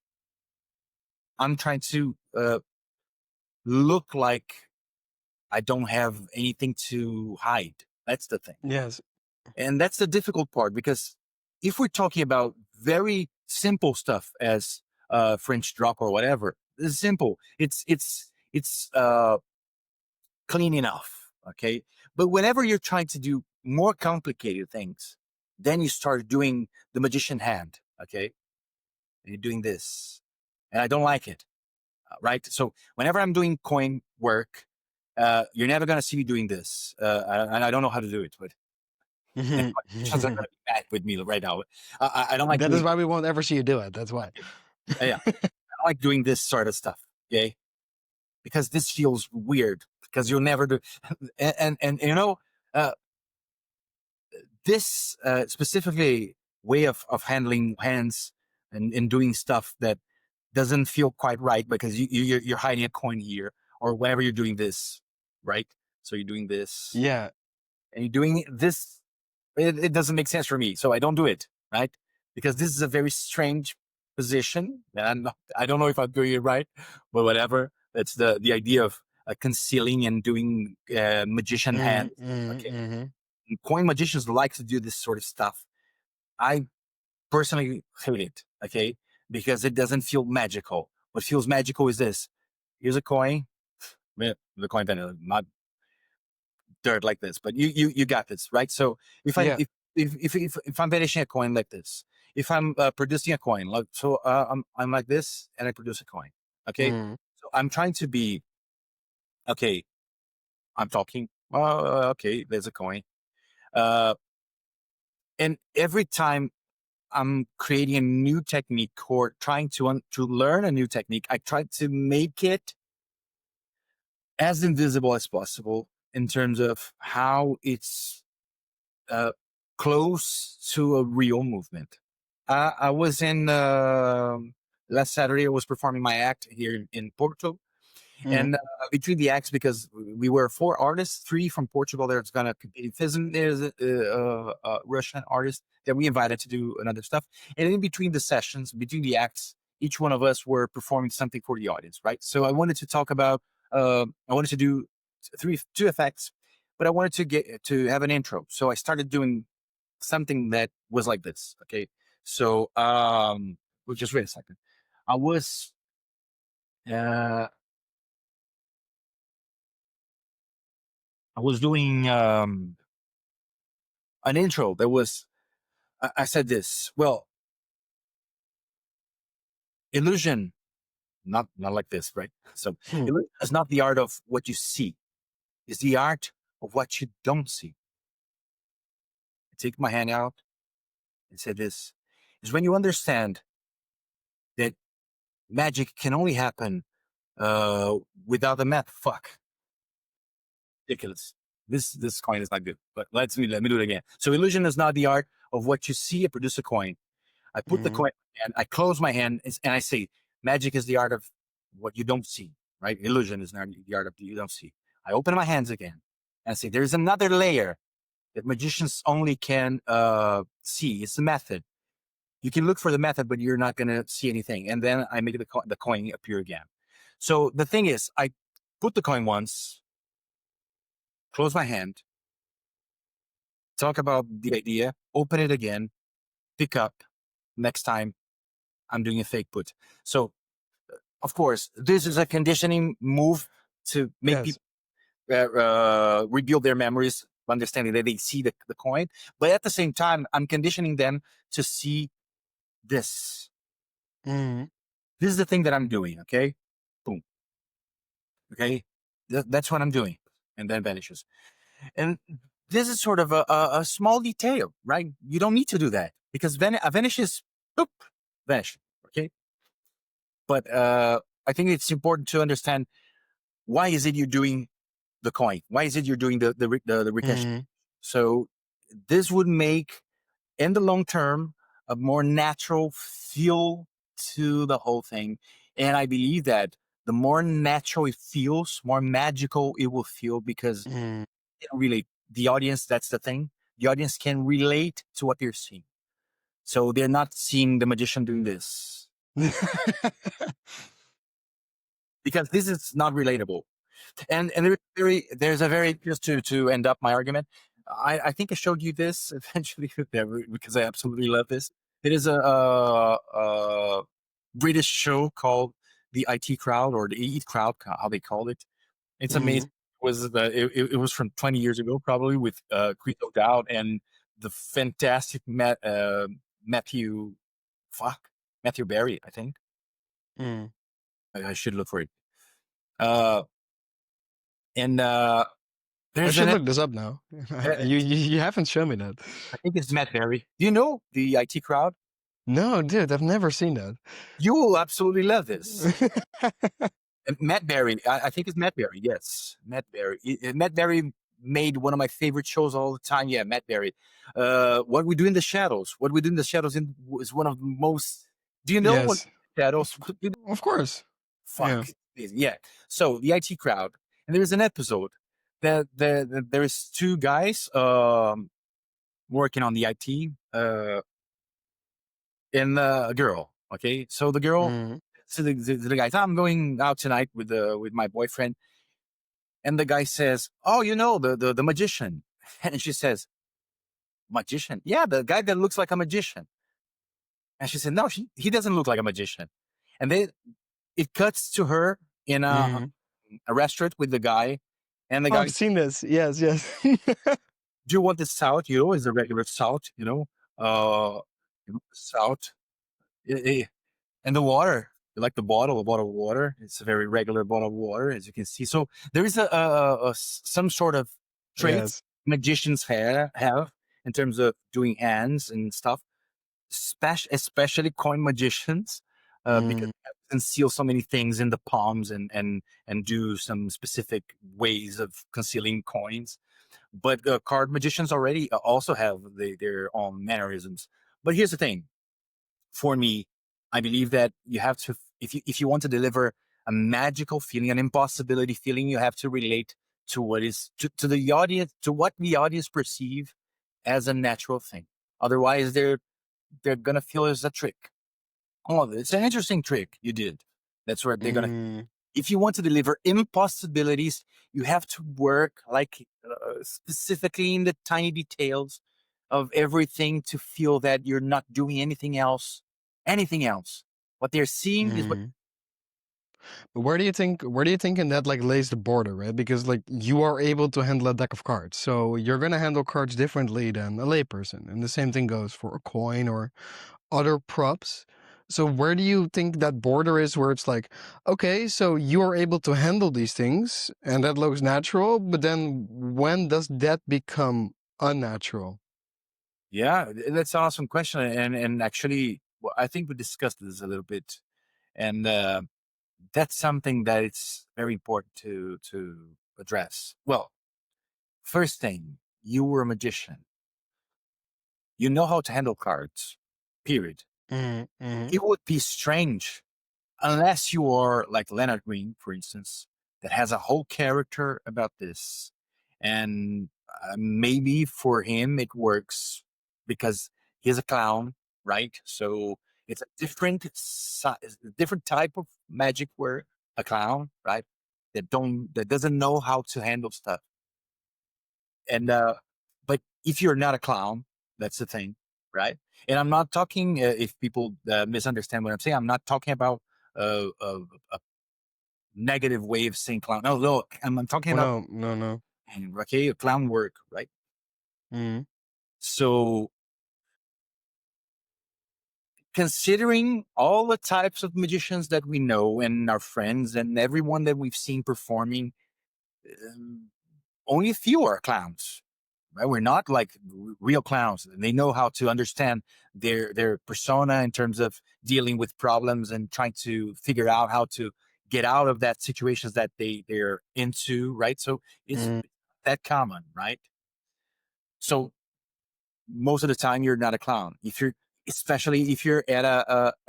I'm trying to look like I don't have anything to hide. That's the thing. Yes. And that's the difficult part because if we're talking about very simple stuff as French drop or whatever, it's simple. It's clean enough. Okay. But whenever you're trying to do more complicated things, then you start doing the magician hand. Okay. And you're doing this. And I don't like it. Right. So whenever I'm doing coin work, you're never going to see me doing this. And I don't know how to do it, but and magicians are going to be mad with me right now. I don't like That is doing, why we won't ever see you do it. That's why. okay. Yeah, I don't like doing this sort of stuff. Okay. Because this feels weird because you'll never do, and uh, this specifically way of handling hands and doing stuff that doesn't feel quite right because you're hiding a coin here or whenever you're doing this, right? So you're doing this Yeah. and you're doing this. It doesn't make sense for me, so I don't do it, right? Because this is a very strange position. And I don't know if I'm doing it right, but whatever. That's the idea of concealing and doing magician hands. Okay. And coin magicians like to do this sort of stuff. I personally hate it. Okay. Because it doesn't feel magical. What feels magical is this. Here's a coin. The coin, not dirt like this, but you got this, right? So if I Yeah. if I'm vanishing a coin like this, if I'm producing a coin, like so, I'm like this, and I produce a coin. Okay, so I'm trying to be okay. I'm talking. Okay, there's a coin. Uh, and every time I'm creating a new technique or trying to learn a new technique, I try to make it as invisible as possible in terms of how it's uh, close to a real movement. I was in last Saturday. I was performing my act here in Porto, and between the acts, because we were four artists, three from Portugal that's gonna compete in FISM. There's a Russian artist that we invited to do another stuff, and in between the sessions, between the acts, each one of us were performing something for the audience, right? So I wanted to talk about. I wanted to do two effects, but I wanted to get to have an intro. So I started doing something that was like this. Okay. So well, just wait a second. I was uh I was doing an intro that was I said this. Well, illusion, not like this, right? So illusion is not the art of what you see, it's the art of what you don't see. I take my hand out and say this is when you understand that magic can only happen without a map. Fuck. Ridiculous. This coin is not good. But let me do it again. So illusion is not the art of what you see. I produce a coin. I put the coin and I close my hand and I say magic is the art of what you don't see. Right? Illusion is not the art of what you don't see. I open my hands again and I say there's another layer that magicians only can see. It's the method. You can look for the method, but you're not going to see anything. And then I make the coin appear again. So the thing is, I put the coin once, close my hand, talk about the idea, open it again, pick up. Next time, I'm doing a fake put. So, of course, this is a conditioning move to make Yes. people rebuild their memories, understanding that they see the coin. But at the same time, I'm conditioning them to see this. This is the thing that I'm doing. Okay, boom. Okay, that's what I'm doing, and then vanishes. And this is sort of a small detail, right? You don't need to do that because vanish is boop, vanish. Okay. But I think it's important to understand why is it you're doing the coin? Why is it you're doing the recash? So this would make in the long term a more natural feel to the whole thing. And I believe that the more natural it feels, more magical it will feel because relate the audience. That's the thing. The audience can relate to what they're seeing. So they're not seeing the magician doing this because this is not relatable. And there's a very just to end up my argument. I think I showed you this eventually because I absolutely love this. It is a British show called the IT Crowd or the EE Crowd, how they called it. It's amazing. It was from 20 years ago, probably with Chris O'Dowd and the fantastic Matthew Matthew Barry, I think. I should look for it. And I there's should an look this up now. uh, You haven't shown me that. I think it's Matt Barry. Do you know the IT Crowd? No, dude, I've never seen that. You will absolutely love this. Matt Berry, I think it's Matt Berry. Yes, Matt Berry. Matt Berry made one of my favorite shows all the time. Yeah, Matt Berry. What We Do in the Shadows. What We Do in the Shadows is one of the most. Do you know what Yes, Shadows? of course. Yeah. Fuck. Yeah. So the IT Crowd, and there's an episode that there is two guys working on the IT and a girl. Okay, so the girl, Mm. so the guy, I'm going out tonight with my boyfriend, and the guy says, "Oh, you know the magician," and she says, "Magician? Yeah, the guy that looks like a magician." And she said, "No, he doesn't look like a magician." And then it cuts to her in Mm. a restaurant with the guy, and the Oh, guy, I've seen this. Yes, yes. "Do you want the salt? You know, is the regular salt? Uh, salt." And the water, like a bottle of water. It's a very regular bottle of water, as you can see. So there is some sort of traits Yes. magicians have in terms of doing hands and stuff, especially coin magicians, because Mm. they have to conceal so many things in the palms and do some specific ways of concealing coins. But card magicians already also have their own mannerisms. But here's the thing: for me, I believe that you have to, if you want to deliver a magical feeling, an impossibility feeling, you have to relate to what is to the audience, to what the audience perceive as a natural thing. Otherwise, they're gonna feel it's a trick. Oh, it's an interesting trick you did. That's what they're gonna. Mm. If you want to deliver impossibilities, you have to work like specifically in the tiny details of everything to feel that you're not doing anything else. Anything else. What they're seeing is what. Mm. But where do you think in that like lays the border, right? Because like you are able to handle a deck of cards, so you're gonna handle cards differently than a layperson, and the same thing goes for a coin or other props. So where do you think that border is where it's like, okay, so you are able to handle these things and that looks natural, but then when does that become unnatural? Yeah, that's an awesome question, and actually, well, I think we discussed this a little bit, and that's something that it's very important to address. Well, first thing, you were a magician. You know how to handle cards. Period. Mm-hmm. It would be strange unless you are like Leonard Green, for instance, that has a whole character about this. And maybe for him it works because he's a clown, right? So it's a different type of magic where a clown, right? That doesn't know how to handle stuff. And but if you're not a clown, that's the thing, right? And I'm not talking, if people misunderstand what I'm saying, I'm not talking about a negative way of saying clown. No, no, I'm talking Oh about, no, no, no. okay, a clown work, right? Mm-hmm. So considering all the types of magicians that we know and our friends and everyone that we've seen performing, um, only a few are clowns. Right? We're not like real clowns. They know how to understand their persona in terms of dealing with problems and trying to figure out how to get out of that situations that they're into. Right. So it's Mm-hmm. that common, right? So most of the time you're not a clown. If you're, especially if you're at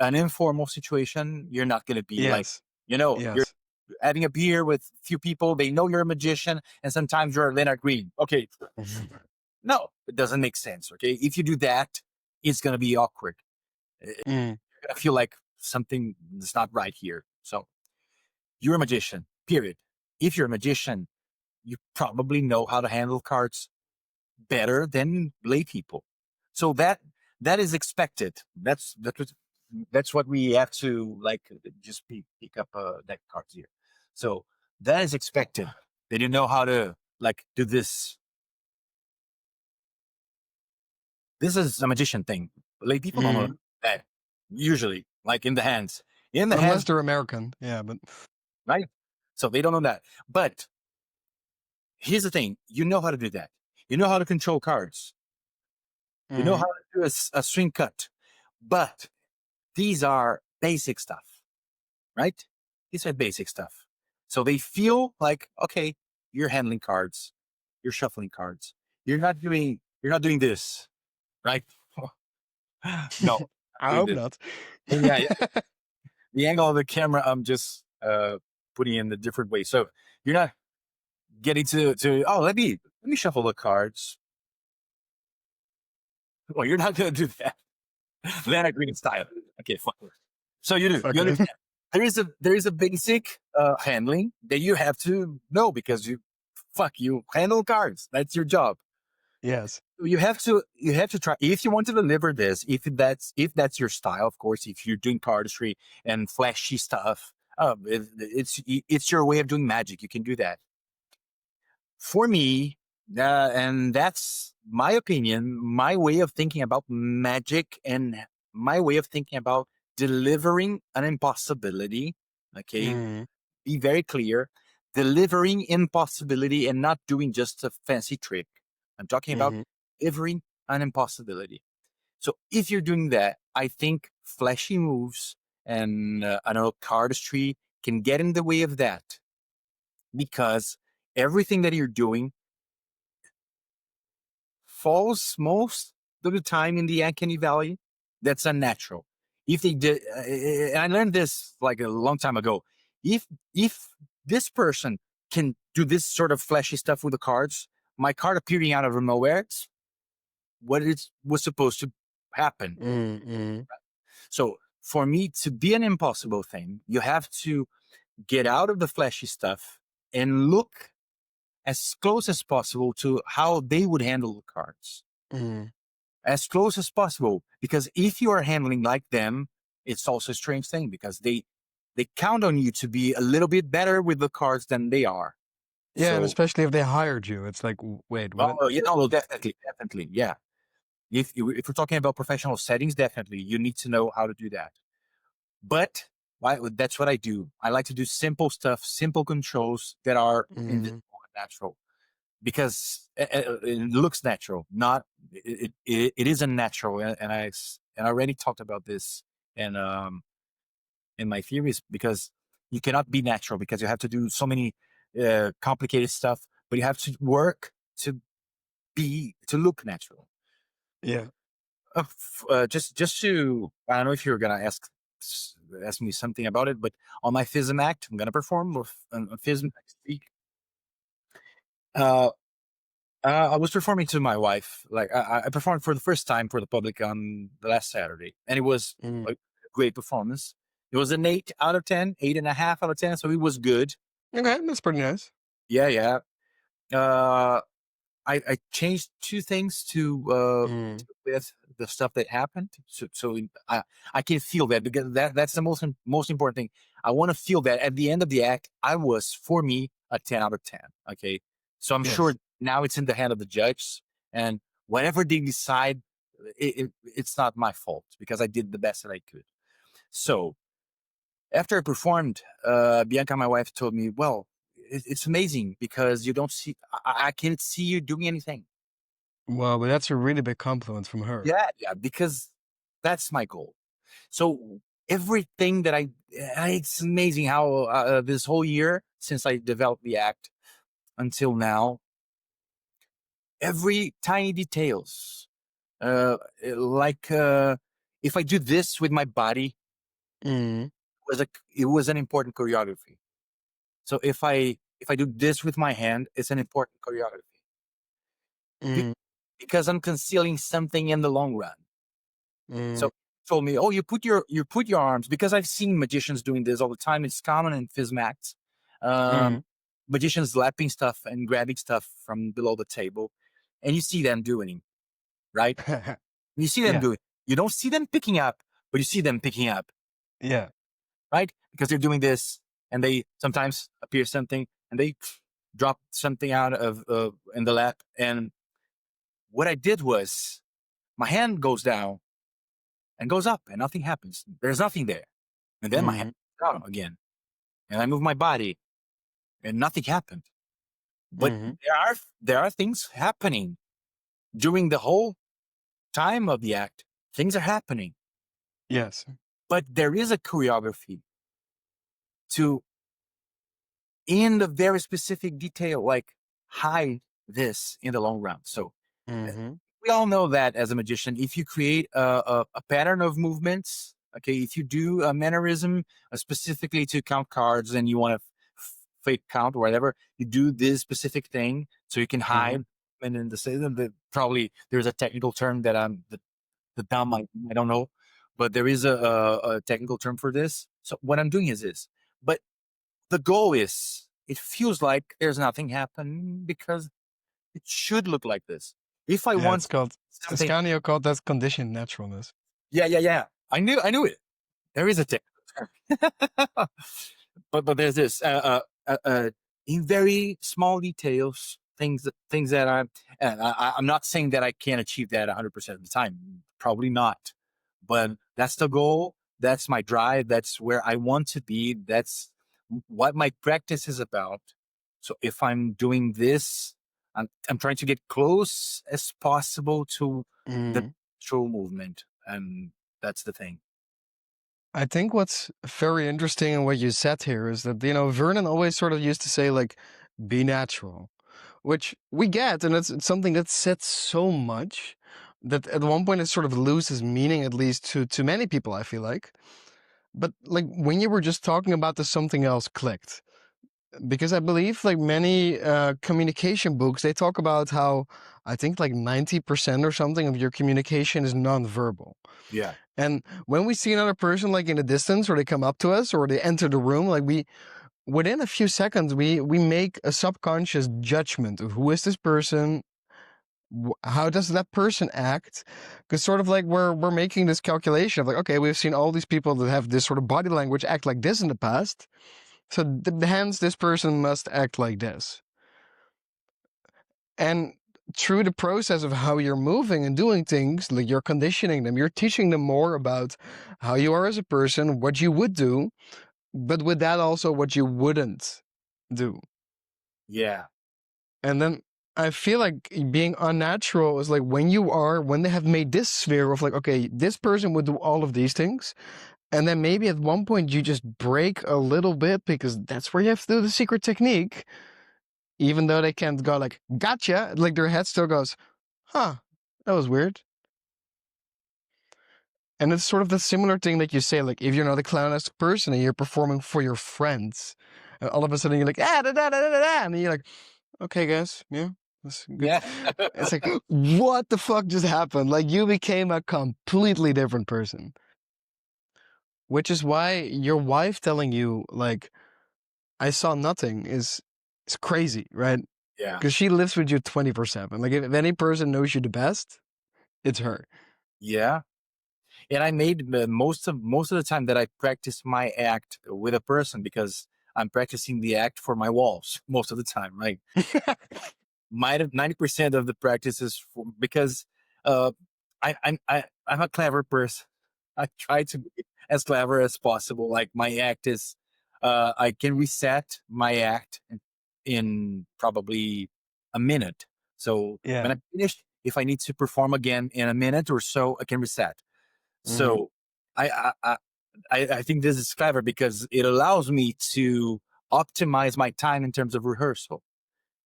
an informal situation, you're not going to be like, Yes. you're Yes. having a beer with a few people. They know you're a magician, and sometimes you're Leonard Green. Okay, no, it doesn't make sense. Okay, if you do that, it's gonna be awkward. You're Mm. gonna feel like something is not right here. So you're a magician. Period. If you're a magician, you probably know how to handle cards better than lay people. So that is expected. That's what we have to like just pick up deck cards here. So that is expected. They didn't know how to like do this. This is a magician thing. Like people don't know Mm. that usually, like in the Unless hands, they're American. Yeah, but right? So they don't know that. But here's the thing: you know how to do that. You know how to control cards. You know mm. how to do a swing cut. But these are basic stuff, right? These are basic stuff. So they feel like okay, you're handling cards, you're shuffling cards. You're not doing this, right? No, not I doing hope this. not. Yeah, the angle of the camera, I'm just putting in a different way. So you're not getting to oh let me shuffle the cards. Well, you're not gonna do that. Atlanta Green style. Okay, fine. So you do. You Okay. understand. There is a basic handling that you have to know because you handle cards. That's your job. Yes. You have to try if you want to deliver this. If that's your style, of course. If you're doing cardistry and flashy stuff, it's your way of doing magic. You can do that. For me, and that's my opinion, my way of thinking about magic and my way of thinking about delivering an impossibility. Okay, Mm, be very clear. Delivering impossibility and not doing just a fancy trick. I'm talking about mm-hmm, delivering an impossibility. So if you're doing that, I think flashy moves and I don't know, cardistry can get in the way of that because everything that you're doing falls most of the time in the uncanny valley. That's unnatural. If they did, I learned this like a long time ago. If this person can do this sort of flashy stuff with the cards, my card appearing out of nowhere, it's what it was supposed to happen. mm, So for me to be an impossible thing, you have to get out of the flashy stuff and look as close as possible to how they would handle the cards. mm. As close as possible. Because if you are handling like them, it's also a strange thing because they count on you to be a little bit better with the cards than they are. Yeah, and So, especially if they hired you, it's like, wait, what? oh, well, definitely, yeah. If we're talking about professional settings, definitely you need to know how to do that. But that's what I do. I like to do simple stuff, simple controls that are Mm, invisible and natural because it looks natural. Not it is unnatural, and I already talked about this in my theories because you cannot be natural because you have to do so many complicated stuff, but you have to work to look natural. yeah. Just to I don't know if you're gonna ask me something about it, but on my FISM act, I'm gonna perform with a FISM next week. Uh, I was performing to my wife. Like I performed for the first time for the public on the last Saturday, and it was Mm. a great performance. It was an 8 out of 10, 8.5 out of 10, so it was good. Okay, that's pretty nice. Yeah, yeah. Uh, I changed two things Mm, with the stuff that happened. So I can feel that because that's the most important thing. I want to feel that at the end of the act, I was for me a 10 out of 10. Okay, so I'm sure yes. now it's in the hand of the judge, and whatever they decide, it's not my fault because I did the best that I could. So after I performed, Bianca, my wife, told me, "Well, it's amazing because you don't see. I can't see you doing anything." Well, but that's a really big compliment from her. Yeah, yeah, because that's my goal. So everything that it's amazing how this whole year since I developed the act until now, every tiny details, uh, like if I do this with my body, Mm, it was an important choreography. So if I do this with my hand, it's an important choreography Be- mm, because I'm concealing something in the long run. mm, So told me, oh, you put your arms because I've seen magicians doing this all the time. It's common in FISM acts. Um, mm. magicians lapping stuff and grabbing stuff from below the table, and you see them doing it, right? You see them Yeah, doing. You don't see them picking up, but you see them picking up, yeah. right? Because they're doing this, and they sometimes appear something, and they drop something out of in the lap. And what I did was my hand goes down and goes up, and nothing happens. There's nothing there. And then my hand Mm, goes down again. And I move my body and nothing happened. But mhm. there are things happening during the whole time of the act. Things are happening. Yes. But there is a choreography to in the very specific detail, like hide this in the long run. So Mhm, we all know that as a magician, if you create a pattern of movements, okay, if you do a mannerism specifically to count cards and you want to fake count or whatever, you do this specific thing so you can mhm. hide. And then probably there's a technical term that the dumb I don't know, but there is a technical term for this. So what I'm doing is this, but the goal is, it feels like there's nothing happening because it should look like this. If I Yeah, want it's something, kind of called that conditioned naturalness. yeah. I knew it. There is a technical term. but there's this in very small details, things that I'm not saying that I can't achieve that 100% of the time, probably not, but that's the goal, that's my drive, that's where I want to be, that's what my practice is about. So if I'm doing this, I'm trying to get close as possible to the Mm. true movement, and that's the thing. I think what's very interesting in what you said here is that, Vernon always sort of used to say, like, be natural, which we get, and it's something that's said so much that at one point it sort of loses meaning, at least to many people, I feel like. But, like, when you were just talking about this, something else clicked. Because I believe, like, many communication books, they talk about how I think like 90% or something of your communication is nonverbal. Yeah. And when we see another person, like, in the distance, or they come up to us, or they enter the room, like, within a few seconds, we make a subconscious judgment of who is this person, how does that person act? Because sort of like we're making this calculation of, like, okay, we've seen all these people that have this sort of body language act like this in the past, so hence this person must act like this. And through the process of how you're moving and doing things, like, you're conditioning them, you're teaching them more about how you are as a person, what you would do, but with that also what you wouldn't do. Yeah. And then I feel like being unnatural is like when they have made this sphere of, like, okay, this person would do all of these things. And then maybe at one point you just break a little bit because that's where you have to do the secret technique. Even though they can't go like, gotcha, like their head still goes, huh, that was weird. And it's sort of the similar thing that you say, like, if you're not a clownesque person and you're performing for your friends, and all of a sudden you're like, ah, da, da, da, da, da, and then you're like, okay, guys, yeah, that's good. Yeah. It's like, what the fuck just happened? Like, you became a completely different person. Which is why your wife telling you, like, I saw nothing is crazy, right? Yeah. Because she lives with you 24/7. Like, if any person knows you the best, it's her. Yeah. And I made most of the time that I practice my act with a person, because I'm practicing the act for my walls most of the time, right? Might have 90% of the practice is because uh, I'm a clever person. I try to be as clever as possible. Like, my act is, I can reset my act in probably a minute. So when Yeah. I'm finished, if I need to perform again in a minute or so, I can reset. Mm-hmm. So I I I, I think this is clever because it allows me to optimize my time in terms of rehearsal.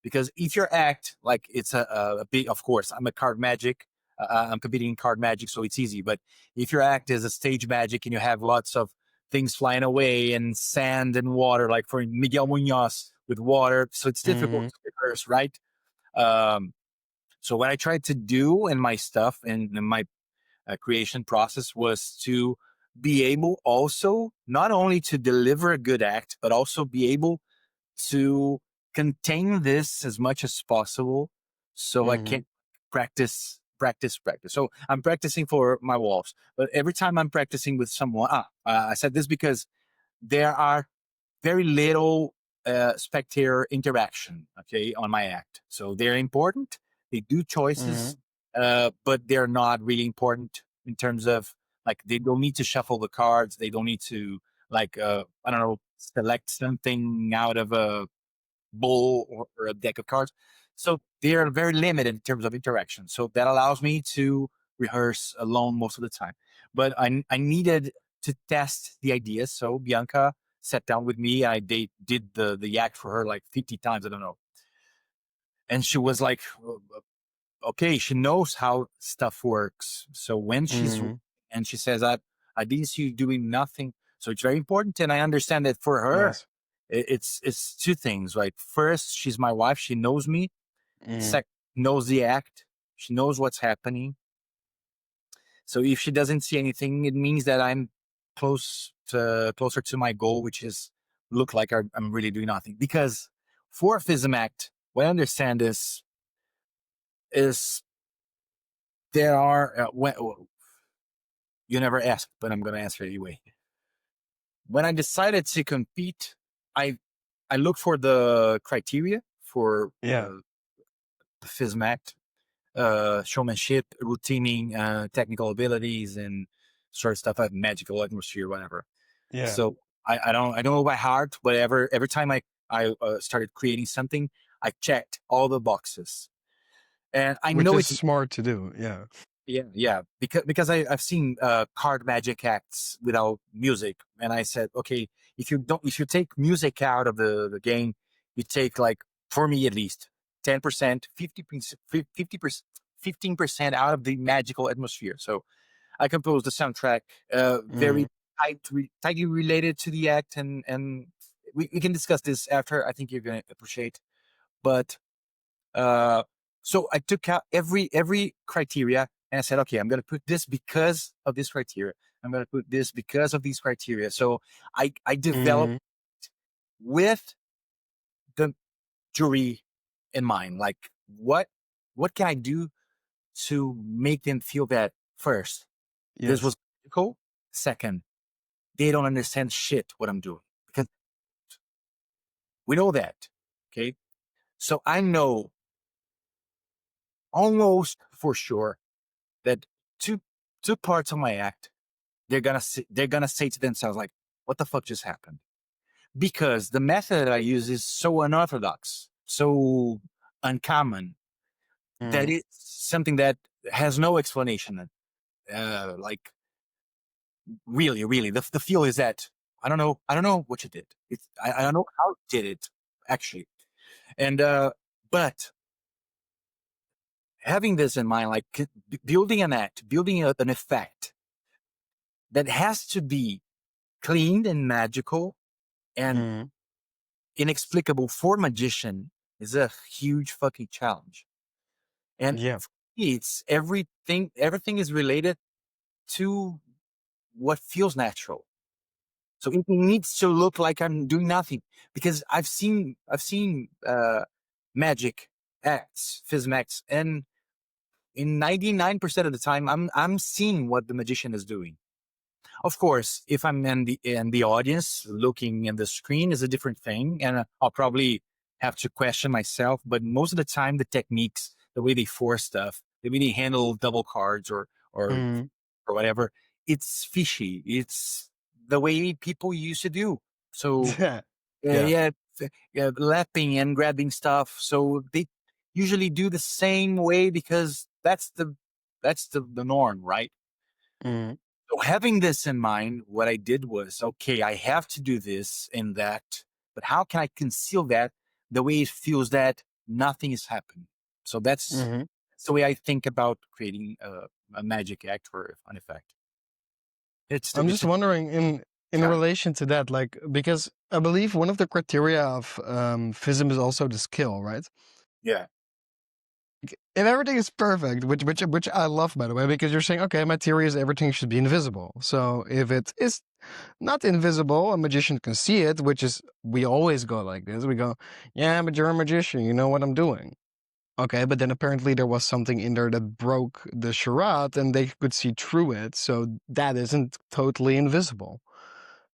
Because if your act, like, it's a big, of course, I'm a card magic, I'm competing in card magic, so it's easy. But if your act is a stage magic and you have lots of things flying away and sand and water, like for Miguel Munoz with water, so it's difficult Mm-hmm. to rehearse, right? Um, so what I tried to do in my stuff and in my creation process was to be able also not only to deliver a good act, but also be able to contain this as much as possible so I Mm-hmm. can practice. So I'm practicing for my walls, but every time I'm practicing with someone, I said this because there are very little spectator interaction, okay, on my act. So they're important. They do choices, Mm-hmm. but they're not really important in terms of, like, they don't need to shuffle the cards. They don't need to, like, I don't know, select something out of a bowl or a deck of cards. So they are very limited in terms of interaction. So that allows me to rehearse alone most of the time. But I needed to test the ideas. So Bianca sat down with me. They did the act for her like 50 times. I don't know. And she was like, okay, she knows how stuff works. So when she's, Mm-hmm. and she says, I didn't see you doing nothing. So it's very important. And I understand that for her, Nice. it's two things, right? First, she's my wife. She knows me. Mm-hmm. Second, knows the act. She knows what's happening. So if she doesn't see anything, it means that I'm closer to my goal, which is look like I'm really doing nothing. Because for FISM Act, what I understand is there are you never asked, but I'm going to answer anyway. When I decided to compete, I I look for the criteria for Yeah. the FISM Act, showmanship, routining, technical abilities, and sort of stuff like magical atmosphere, whatever. Yeah. So I don't know by heart, but every time I started creating something, I checked all the boxes, and I Which know is it's smart to do. Yeah. yeah, because I've seen card magic acts without music, and I said, okay, if you take music out of the game, you take, like, for me at least, 10%, 50%, 50%, 15% out of the magical atmosphere. So I composed the soundtrack, Mm. very tightly related to the act, and we can discuss this after. I think you're gonna appreciate, but uh, so I took out every criteria, and I said, okay, I'm going to put this because of this criteria. I'm going to put this because of these criteria. So I developed Mm. with the jury in mind, like what can I do to make them feel that first, this Yes. was cool. Second, they don't understand shit what I'm doing, because we know that. Okay, so I know almost for sure that two two parts of my act, they're gonna say to themselves, like, what the fuck just happened? Because the method that I use is so unorthodox, so uncommon, that Mm. it's something that has no explanation. Like, really, the feel is that I don't know what you did. I don't know how you did it, actually. And but having this in mind, like, building an act, building an effect that has to be clean and magical and Mm. inexplicable for magician is a huge fucking challenge. And Yeah. for me, it's everything is related to what feels natural. So it needs to look like I'm doing nothing, because I've seen magic acts, FISM acts, and in 99% of the time I'm seeing what the magician is doing. Of course, if I'm in the audience looking in the screen is a different thing, and I'll probably have to question myself. But most of the time, the techniques, the way they force stuff, the way they handle double cards Mm. or whatever, it's fishy. It's the way people used to do. So Yeah. Yeah. yeah, yeah, lapping and grabbing stuff. So they usually do the same way because that's the norm, right? Mm. So having this in mind, what I did was, okay, I have to do this and that, but how can I conceal that the way it feels that nothing is happening? So Mm-hmm. that's the way I think about creating a magic act or an effect. I'm It's just a wondering in challenge. relation to that, like, because I believe one of the criteria of FISM is also the skill, right? Yeah, If everything is perfect, which I love, by the way, because you're saying, okay, my theory is everything should be invisible. So if it is not invisible, a magician can see it, which is, we always go like this. We go, yeah, but you're a magician, you know what I'm doing. Okay, but then apparently there was something in there that broke the charade and they could see through it. So that isn't totally invisible.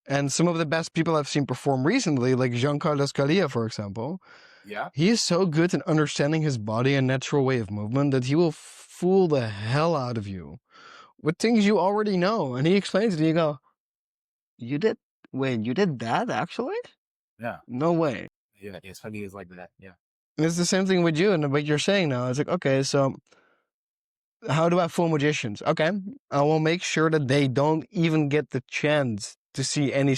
And some of the best people I've seen perform recently, like Giancarlo Scalia, for example, yeah, he is so good in understanding his body and natural way of movement that he will fool the hell out of you with things you already know. And he explains it, and you go, you did, wait, you did that actually? yeah, No way. yeah. It's funny, it's like that. Yeah, And it's the same thing with you and what you're saying now. It's like, okay, so how do I fool magicians? Okay, I will make sure that they don't even get the chance to see any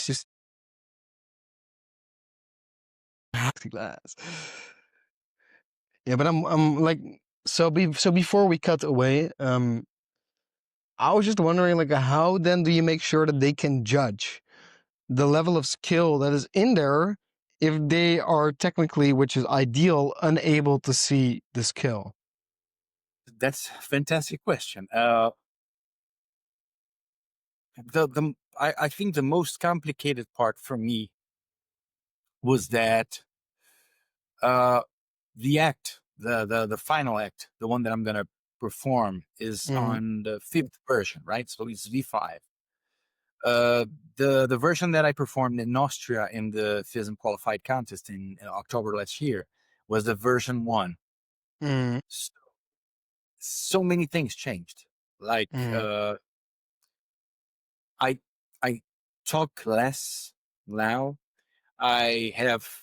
glass. Yeah, but I'm like, so before we cut away, I was just wondering, like, how then do you make sure that they can judge the level of skill that is in there if they are technically, which is ideal, unable to see the skill? that's a fantastic question. I think the most complicated part for me was that uh, the act, the final act, the one that I'm gonna perform, is Mhm. on the fifth version, right? So it's V5. Uh, the version that I performed in Austria in the FISM qualified contest in October last year was the version one. Mhm. So, so many things changed. Like Mhm. I I talk less now. I have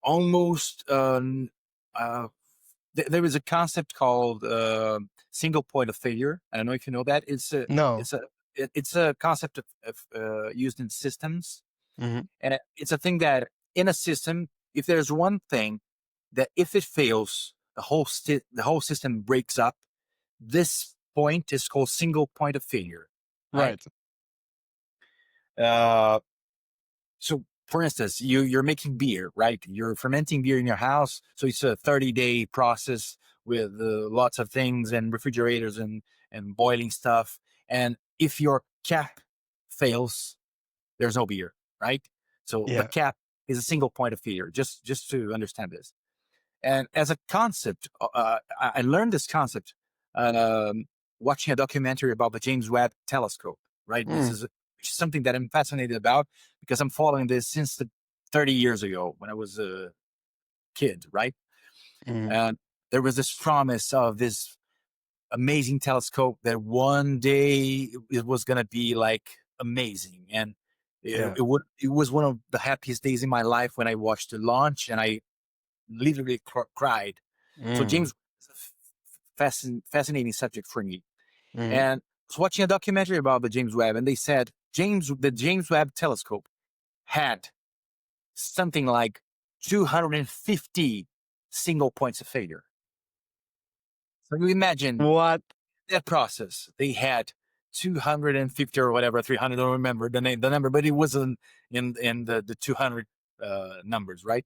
almost there is a concept called single point of failure. I don't know if you know that. No. It's a concept used in systems, Mhm. and it's a thing that in a system, if there's one thing that if it fails, the whole system breaks up. This point is called single point of failure, right? Right. Uh, so for instance, you're making beer, right? You're fermenting beer in your house. So it's a 30-day process with lots of things and refrigerators and boiling stuff. And if your cap fails, there's no beer, right? So the Yeah. cap is a single point of failure, just to understand this. And as a concept, I learned this concept um, watching a documentary about the James Webb Telescope. Right, this Mm. is something that I'm fascinated about because I'm following this since 30 years ago when I was a kid. Right, Mhm. and there was this promise of this amazing telescope that one day it was gonna be like amazing, and Yeah. it was one of the happiest days in my life when I watched the launch, and I literally cried. So Mm. James is a fascinating subject for me. Mhm. And I was watching a documentary about the James Webb, and they said the James Webb Telescope had something like 250 single points of failure. So you imagine What? that process. They had 250 or whatever, 300. I don't remember the number, but it was in the 200 numbers, right?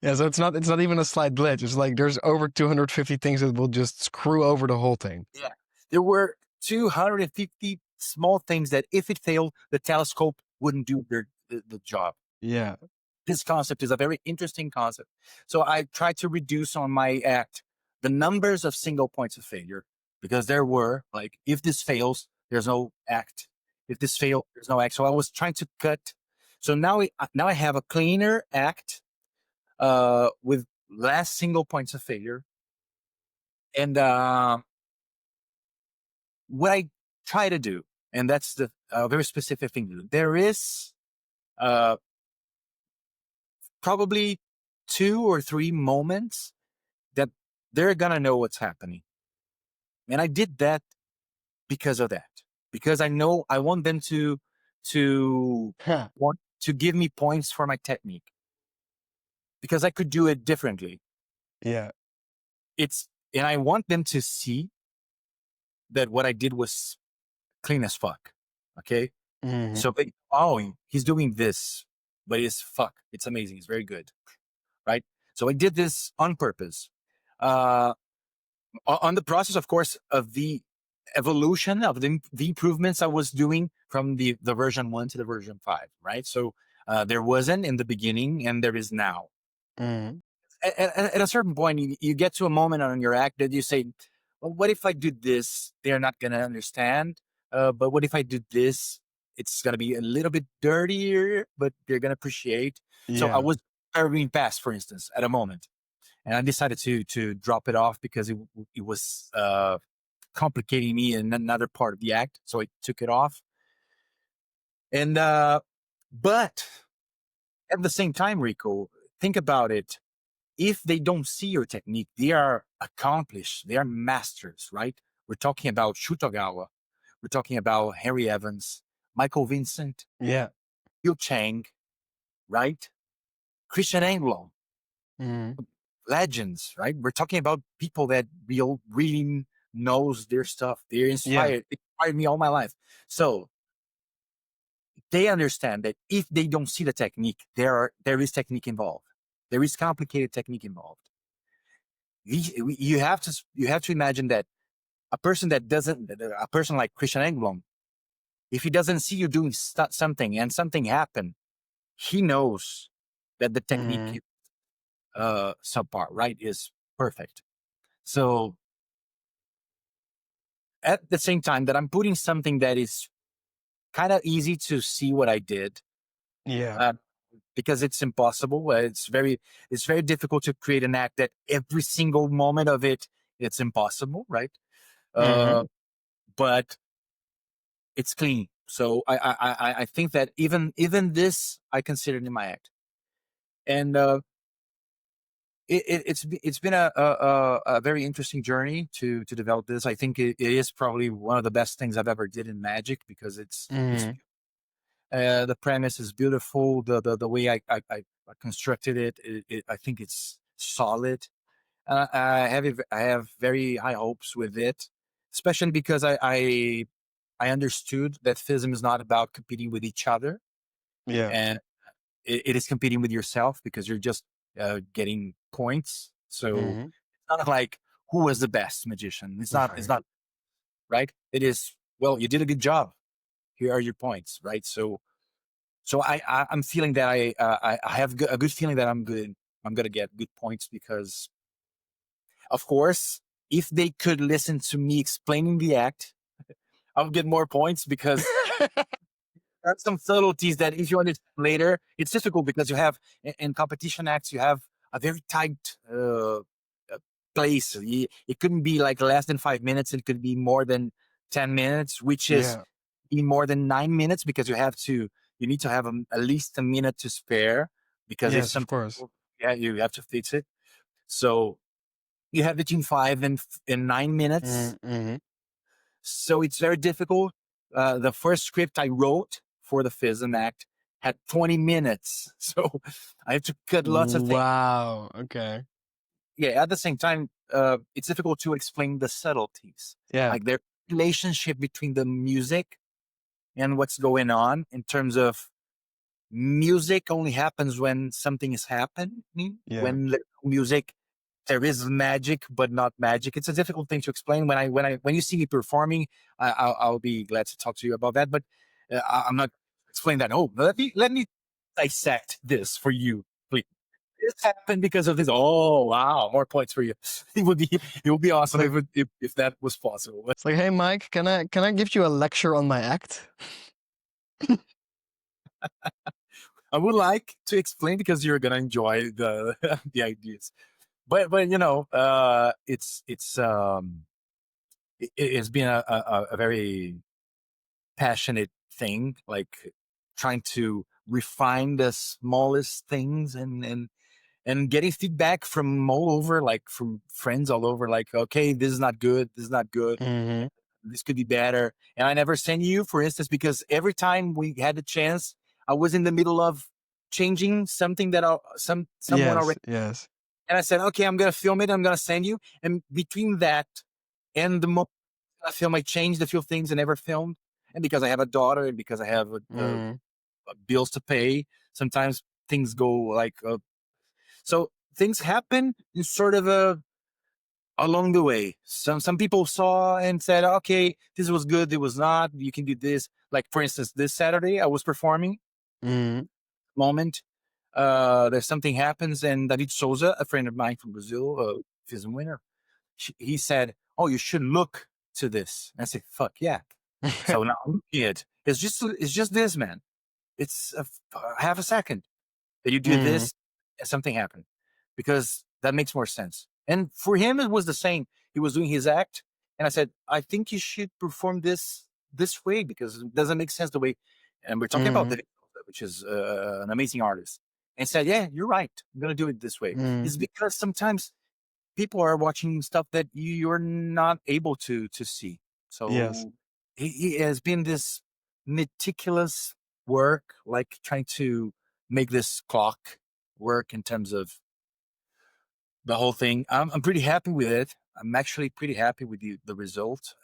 Yeah, so it's not even a slight glitch. It's like there's over 250 things that will just screw over the whole thing. Yeah. There were 250 small things that if it failed, the telescope wouldn't do the job. Yeah. This concept is a very interesting concept. So I tried to reduce on my act the numbers of single points of failure because there were like, if this fails, there's no act. If this fails, there's no act. So I was trying to cut. So now I have a cleaner act with less single points of failure. And what I try to do, and that's the very specific thing to do, there is uh, probably 2 or 3 moments that they're gonna know what's happening. And I did that because of that. Because I know I want them to Huh. want to give me points for my technique. Because I could do it differently. Yeah. And I want them to see that what I did was clean as fuck. Okay. Mhm. So oh, he's doing this, but it's fuck. It's amazing. It's very good. Right. So I did this on purpose. Uh on the process, of course, of the evolution of the improvements I was doing from the version 1 to the version 5, right? So there wasn't in the beginning and there is now. Mhm. At a certain point, you get to a moment on your act that you say, well, what if I do this? They're not going to understand. But what if I do this? It's going to be a little bit dirtier, but they're going to appreciate. So I Yeah. was carving past, for instance, at a moment, and I decided to drop it off because it was complicating me in another part of the act. So I took it off. And but at the same time, Rico, think about it. If they don't see your technique, they are accomplished. They are masters, right? We're talking about Shutogawa. We're talking about Harry Evans, Michael Vincent, Yeah. Yu Chang, right? Christian Englund, Mhm. legends, right? We're talking about people that really knows their stuff. They're Yeah. inspired. They inspired me all my life. So they understand that if they don't see the technique, there is technique involved. There is complicated technique involved. You have to imagine that a person like Christian Englund If he doesn't see you doing something and something happened, he knows that the technique Mhm. is subpar, right? Is perfect. So at the same time that I'm putting something that is kind of easy to see what I did, Yeah. uh, because it's impossible. It's very difficult to create an act that every single moment of it, it's impossible, right? Mhm. Uh, but it's clean. So I think that even this I considered in my act, and it's been a very interesting journey to develop this. I think it is probably one of the best things I've ever did in magic because it's Mhm. the premise is beautiful. The way I constructed it, I think it's solid. I have very high hopes with it, especially because I understood that FISM is not about competing with each other, Yeah. and it is competing with yourself because you're just getting points. So Mhm. it's not like who was the best magician. It's not. It's Right. not right. It is. Well, you did a good job. Here are your points. Right. So I'm feeling that I have a good feeling that I'm good. I'm gonna get good points because, of course, if they could listen to me explaining the act, I'll get more points because there are some subtleties that if you understand later, it's difficult because you have in competition acts you have a very tight place. It couldn't be like less than 5 minutes. It could be more than 10 minutes, which is Yeah. be more than 9 minutes because you need to have at least a minute to spare because if Yes, of something course. yeah you have to fix it. So you have between 5 and 9 minutes. Mhm. So it's very difficult. The first script I wrote for the FISM Act had 20 minutes. So I have to cut lots of things. Wow. Okay. Yeah, at the same time, it's difficult to explain the subtleties, Yeah. like the relationship between the music and what's going on in terms of music only happens when something is happening. Yeah. When music there is magic, but not magic. It's a difficult thing to explain. When you see me performing, I'll be glad to talk to you about that. But I'm not explain that. Oh, let me dissect this for you, please. This happened because of this. Oh, wow, more points for you. It would be It's awesome like if that was possible. it's like, hey Mike, can I give you a lecture on my act? I would like to explain because you're gonna enjoy the the ideas. But it's been a very passionate thing, like trying to refine the smallest things and getting feedback from all over, like from friends all over, like, okay, this is not good, this is not good, Mhm. this could be better. And I never sent you, for instance, because every time we had the chance, I was in the middle of changing something that someone Yes. already, Yes. and I said, okay, I'm gonna film it, I'm gonna send you. And between that and the moment I film, I changed a few things I never filmed. And because I have a daughter and because I have Mhm. bills to pay, sometimes things go like so things happen in sort of a along the way. Some people saw and said, okay, this was good, it was not, you can do this. Like for instance, this Saturday I was performing Mhm. moment. There's something happens and David Souza, a friend of mine from Brazil, FISM winner, he said, oh, you should look to this. And I said, fuck yeah. So now I'm looking at it. It's just this, man. It's half a second that you do Mhm. this and something happened because that makes more sense. And for him, it was the same. He was doing his act, and I said, I think you should perform this way because it doesn't make sense the way. And we're talking about Mhm. David, which is an amazing artist, and said, yeah, you're right. I'm gonna do it this way. Mhm. It's because sometimes people are watching stuff that you're not able to see. Yes. So he has been this meticulous work, like trying to make this clock work in terms of the whole thing. I'm pretty happy with it. I'm actually pretty happy with the result.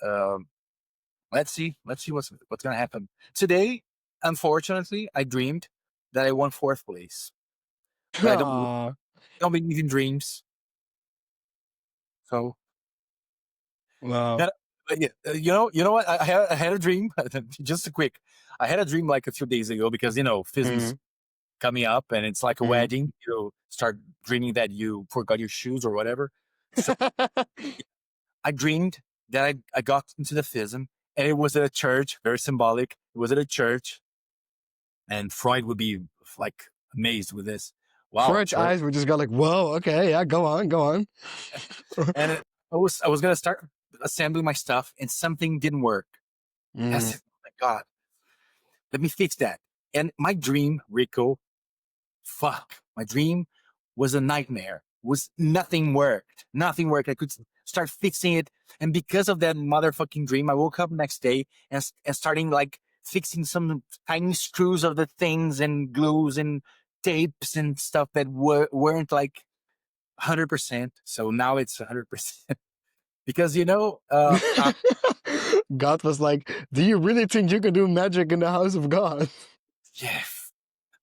Let's see what's gonna happen today. Unfortunately, I dreamed that I won fourth place, but I Aw. don't believe in dreams. So Wow. yeah, You know what? I had a dream. Just a quick. I had a dream like a few days ago because FISM's Mm. coming up and it's like a Mm. wedding. You start dreaming that you forgot your shoes or whatever. So I dreamed that I got into the FISM and it was at a church, very symbolic. It was at a church, and Freud would be like amazed with this. Wow, Freud's church. eyes were just got like, whoa, okay, yeah, go on, go on. And I was gonna start assembling my stuff, and something didn't work. And I Mm. said, "Oh my God, let me fix that." And my dream, Rico, fuck, my dream was a nightmare. Was nothing worked. Nothing worked. I could start fixing it, and because of that motherfucking dream, I woke up next day and starting like fixing some tiny screws of the things and glues and tapes and stuff that weren't like 100%. So now it's 100%. Because God was like, do you really think you can do magic in the house of God? yeah,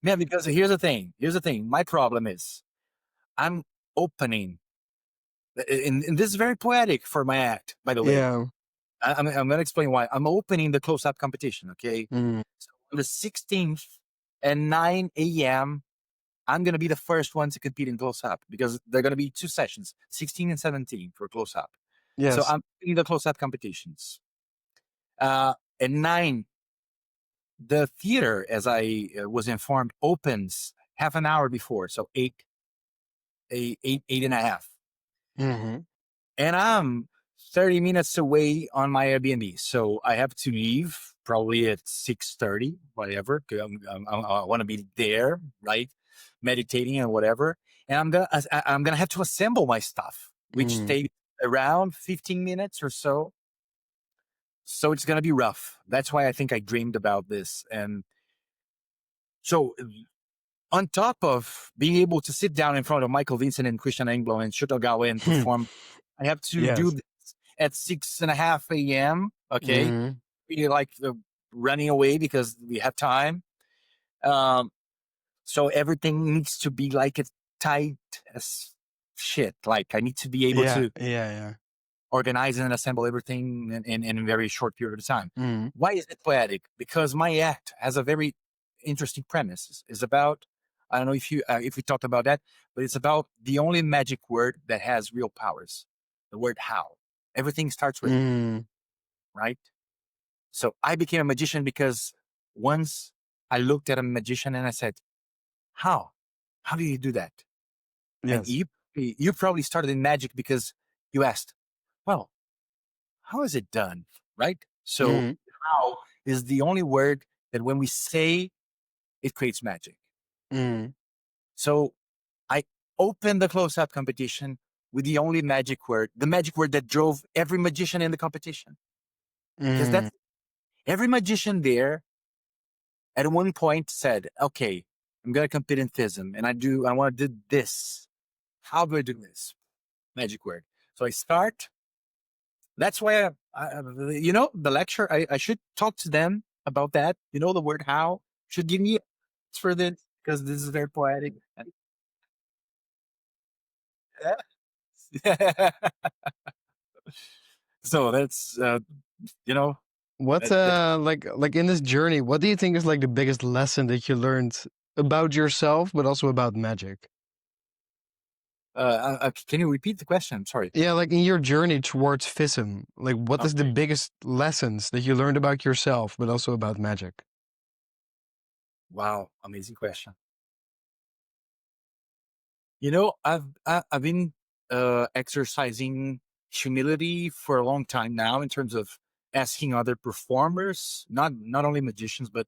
man. Because here's the thing. Here's the thing. My problem is I'm opening, and this is very poetic for my act. By the way, Yeah. I'm going to explain why. I'm opening the close-up competition. Okay, Mm. so on the 16th at 9 a.m. I'm going to be the first one to compete in close-up because there are going to be two sessions, 16 and 17 for close-up. So Yes. I'm in the close-up competitions. At 9, the theater, as I was informed, opens half an hour before, so eight and a half, Mm-hmm. and I'm 30 minutes away on my Airbnb, so I have to leave probably at 6:30, whatever. 'Cause I want to be there, right, meditating and whatever, and I'm gonna have to assemble my stuff, which Mm. takes around 15 minutes or so. So it's gonna be rough. That's why I think I dreamed about this, and so on top of being able to sit down in front of Michael Vincent and Christian Engblom and Shotogawa and perform, I have to do Yes. this at 6:30 a.m. Okay, Mm. we like running away because we have time. Um, so everything needs to be like it's tight as shit. Like I need to be able Yeah. to Yeah. Yeah. organize and assemble everything in a very short period of time. Mm. Why is it poetic? Because my act has a very interesting premise. It's about, I don't know if we talked about that, but it's about the only magic word that has real powers, the word how. Everything starts with how, Mm. right? So I became a magician because once I looked at a magician and I said, how? How do you do that? And Yes. you probably started in magic because you asked, well, how is it done? Right? So Mm. how is the only word that when we say it creates magic. Mm. So I opened the close-up competition with the only magic word, the magic word that drove every magician in the competition. Because Mm. that's every magician there at one point said, okay, I'm gonna compete in FISM and I want to do this. How do I do this? Magic word. So I start. That's why the lecture, I should talk to them about that. The word how should give me for this because this is very poetic. So that's you know What's that like in this journey, what do you think is like the biggest lesson that you learned about yourself, but also about magic? can you repeat the question? Sorry. Yeah, like in your journey towards FISM, like what is the Okay. biggest lessons that you learned about yourself, but also about magic? Wow, amazing question. I've been exercising humility for a long time now in terms of asking other performers, not only magicians, but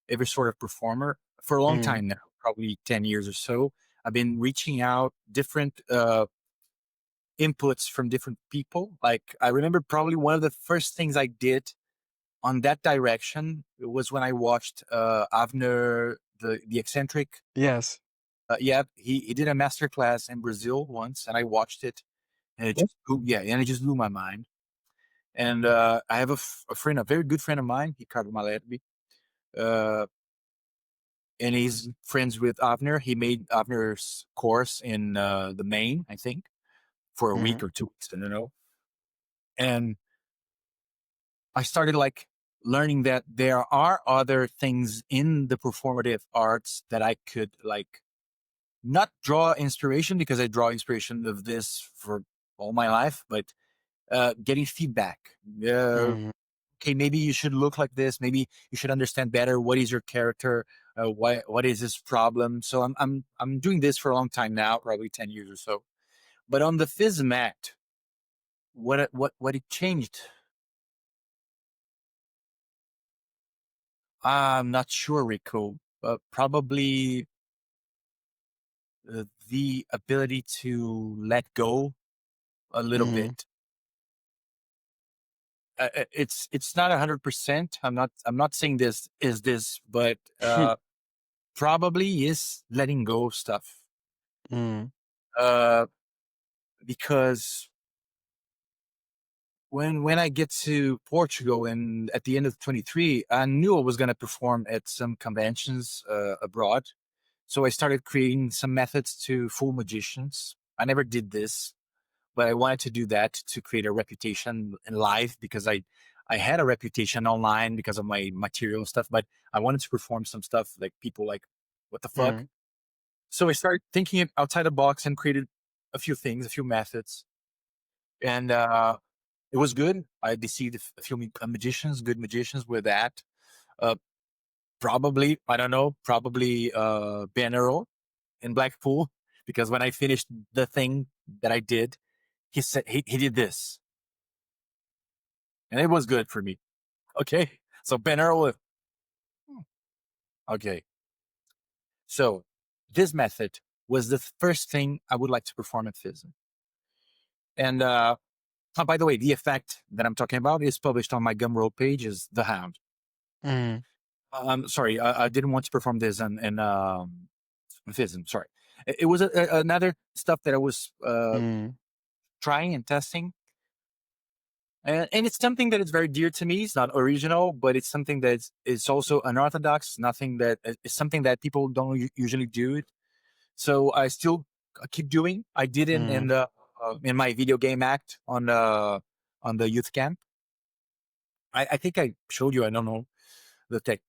every sort of performer for a long Mm. time now, probably 10 years or so. I've been reaching out different inputs from different people. Like I remember probably one of the first things I did on that direction was when I watched Avner, the eccentric. Yes. Yeah, he did a master class in Brazil once, and I watched it, and it just blew my mind. And I have a friend, a very good friend of mine, Ricardo Malerbi, uh, and he's friends with Avner. He made Avner's course in the Maine, I think, for a week Mm. or 2 weeks. I don't know. And I started like learning that there are other things in the performative arts that I could like not draw inspiration, because I draw inspiration of this for all my life, but getting feedback. Mm. Okay, maybe you should look like this. Maybe you should understand better what is your character. What is this problem? So I'm doing this for a long time now, probably 10 years or so. But on the FISM Act, what it changed? I'm not sure, Rico. Probably the ability to let go a little Mm. bit. It's not 100%. I'm not saying this is this, but probably is letting go of stuff. Mm. Uh, because when I get to Portugal and at the end of 23, I knew I was going to perform at some conventions abroad. So I started creating some methods to fool magicians. I never did this, but I wanted to do that to create a reputation in live, because I had a reputation online because of my material and stuff, but I wanted to perform some stuff like people like, what the fuck? Mm. So I started thinking outside the box and created a few things, a few methods. And it was good. I deceived a few magicians, good magicians with that. Uh, Probably, I don't know, probably Banero in Blackpool, because when I finished the thing that I did, he said he did this, and it was good for me. Okay, so Banero, okay, so this method was the first thing I would like to perform at FISM. And oh, by the way, the effect that I'm talking about is published on my Gumroad page, is the Hound. Mm. I'm sorry, I didn't want to perform this in FISM. Sorry, it was another stuff that I was Mm. trying and testing. And it's something that is very dear to me. It's not original, but it's something that is also unorthodox. Nothing that is something that people don't usually do. It. So I still keep doing. I did it Mm. in my video game act on the youth camp. I think I showed you. I don't know the tech.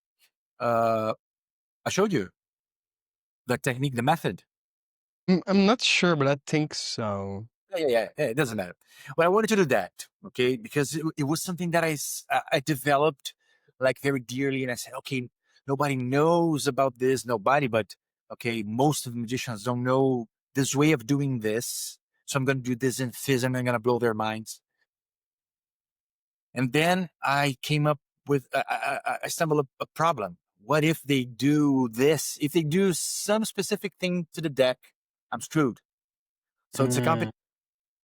Uh, I showed you the technique, the method. I'm not sure, but I think so. Yeah, it doesn't matter. But I wanted to do that, okay, because it was something that I developed like very dearly, and I said, okay, nobody knows about this, nobody, but okay, most of the magicians don't know this way of doing this, so I'm going to do this in FISM. I'm going to blow their minds. And then I came up with, I stumbled a problem. What if they do this? If they do some specific thing to the deck, I'm screwed. So it's a Mm. competition.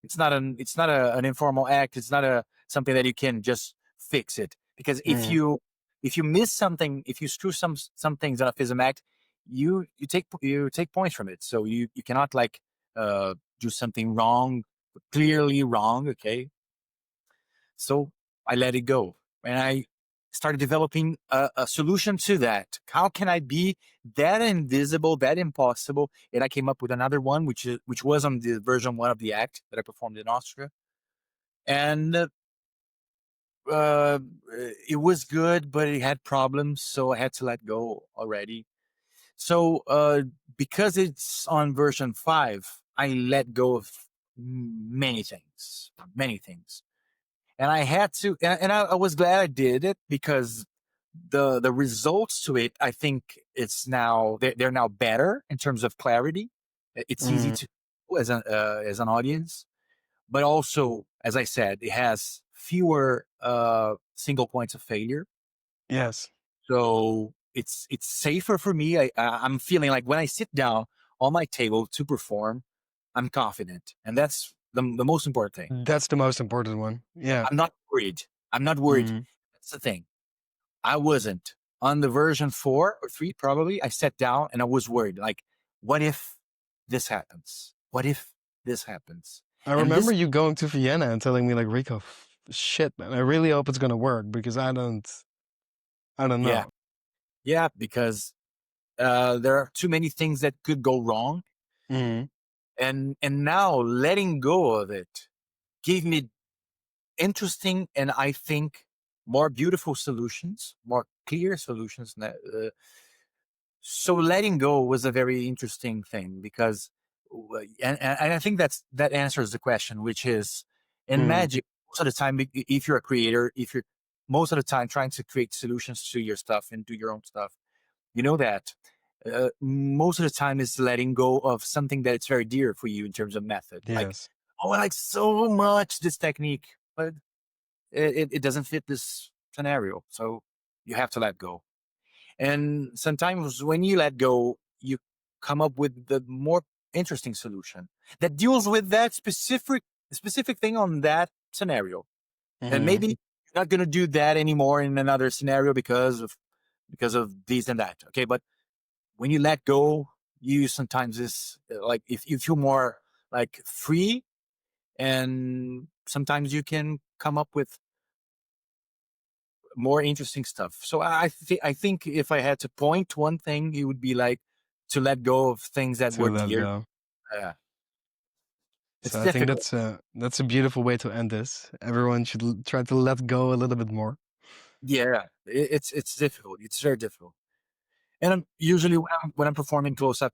It's not an informal act. It's not a something that you can just fix it, because Mm. if you miss something, if you screw some things on a FISM act, you take points from it. So you cannot like do something wrong, clearly wrong. Okay, so I let it go, and I started developing a solution to that. How can I be that invisible, that impossible? And I came up with another one, which was on the version 1 of the act that I performed in Austria, and uh, it was good, but it had problems, so I had to let go already. So because it's on version 5, I let go of many things, and I had to, and I was glad I did it, because the results to it, I think it's now they're now better in terms of clarity. It's easy Mm. to as an audience, but also, as I said, it has fewer single points of failure, Yes. so it's safer for me. I'm feeling like when I sit down on my table to perform, I'm confident, and that's the most important thing. That's the most important one. Yeah. I'm not worried. I'm not worried. Mm. That's the thing. I wasn't on the version 4 or 3. Probably I sat down and I was worried. Like, what if this happens? What if this happens? I And remember this, you going to Vienna and telling me like, Rico, shit, man, I really hope it's gonna work because I don't yeah, know. yeah, because there are too many things that could go wrong, Mm. and now letting go of it gave me interesting and I think more beautiful solutions, more clear solutions. So letting go was a very interesting thing because, and I think that answers the question, which is in Mm. magic, most of the time, if you're a creator, if you're most of the time trying to create solutions to your stuff and do your own stuff, you know that most of the time is letting go of something that it's very dear for you in terms of method. Like, Yes. oh, I like so much this technique, but it doesn't fit this scenario. So you have to let go. And sometimes when you let go, you come up with the more interesting solution that deals with that specific thing on that scenario. And Mm. maybe you're not going to do that anymore in another scenario because of these and that. Okay, but when you let go, you sometimes is like if you feel more like free, and sometimes you can come up with more interesting stuff. So I think if I had to point one thing, it would be like to let go of things that To were let dear. go. It's So I think difficult. that's a beautiful way to end this. Everyone should try to let go a little bit more. Yeah, it's difficult. It's very difficult. And usually when I'm performing close up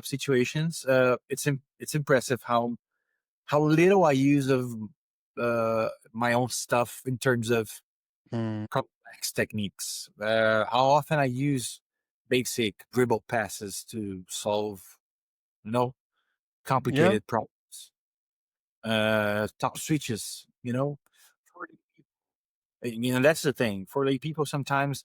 situations, it's impressive how little I use of my own stuff in terms of Mm. complex techniques. How often I use basic dribble passes to solve, you know, Yeah. complicated problems. Top switches, for the that's the thing for the people. Sometimes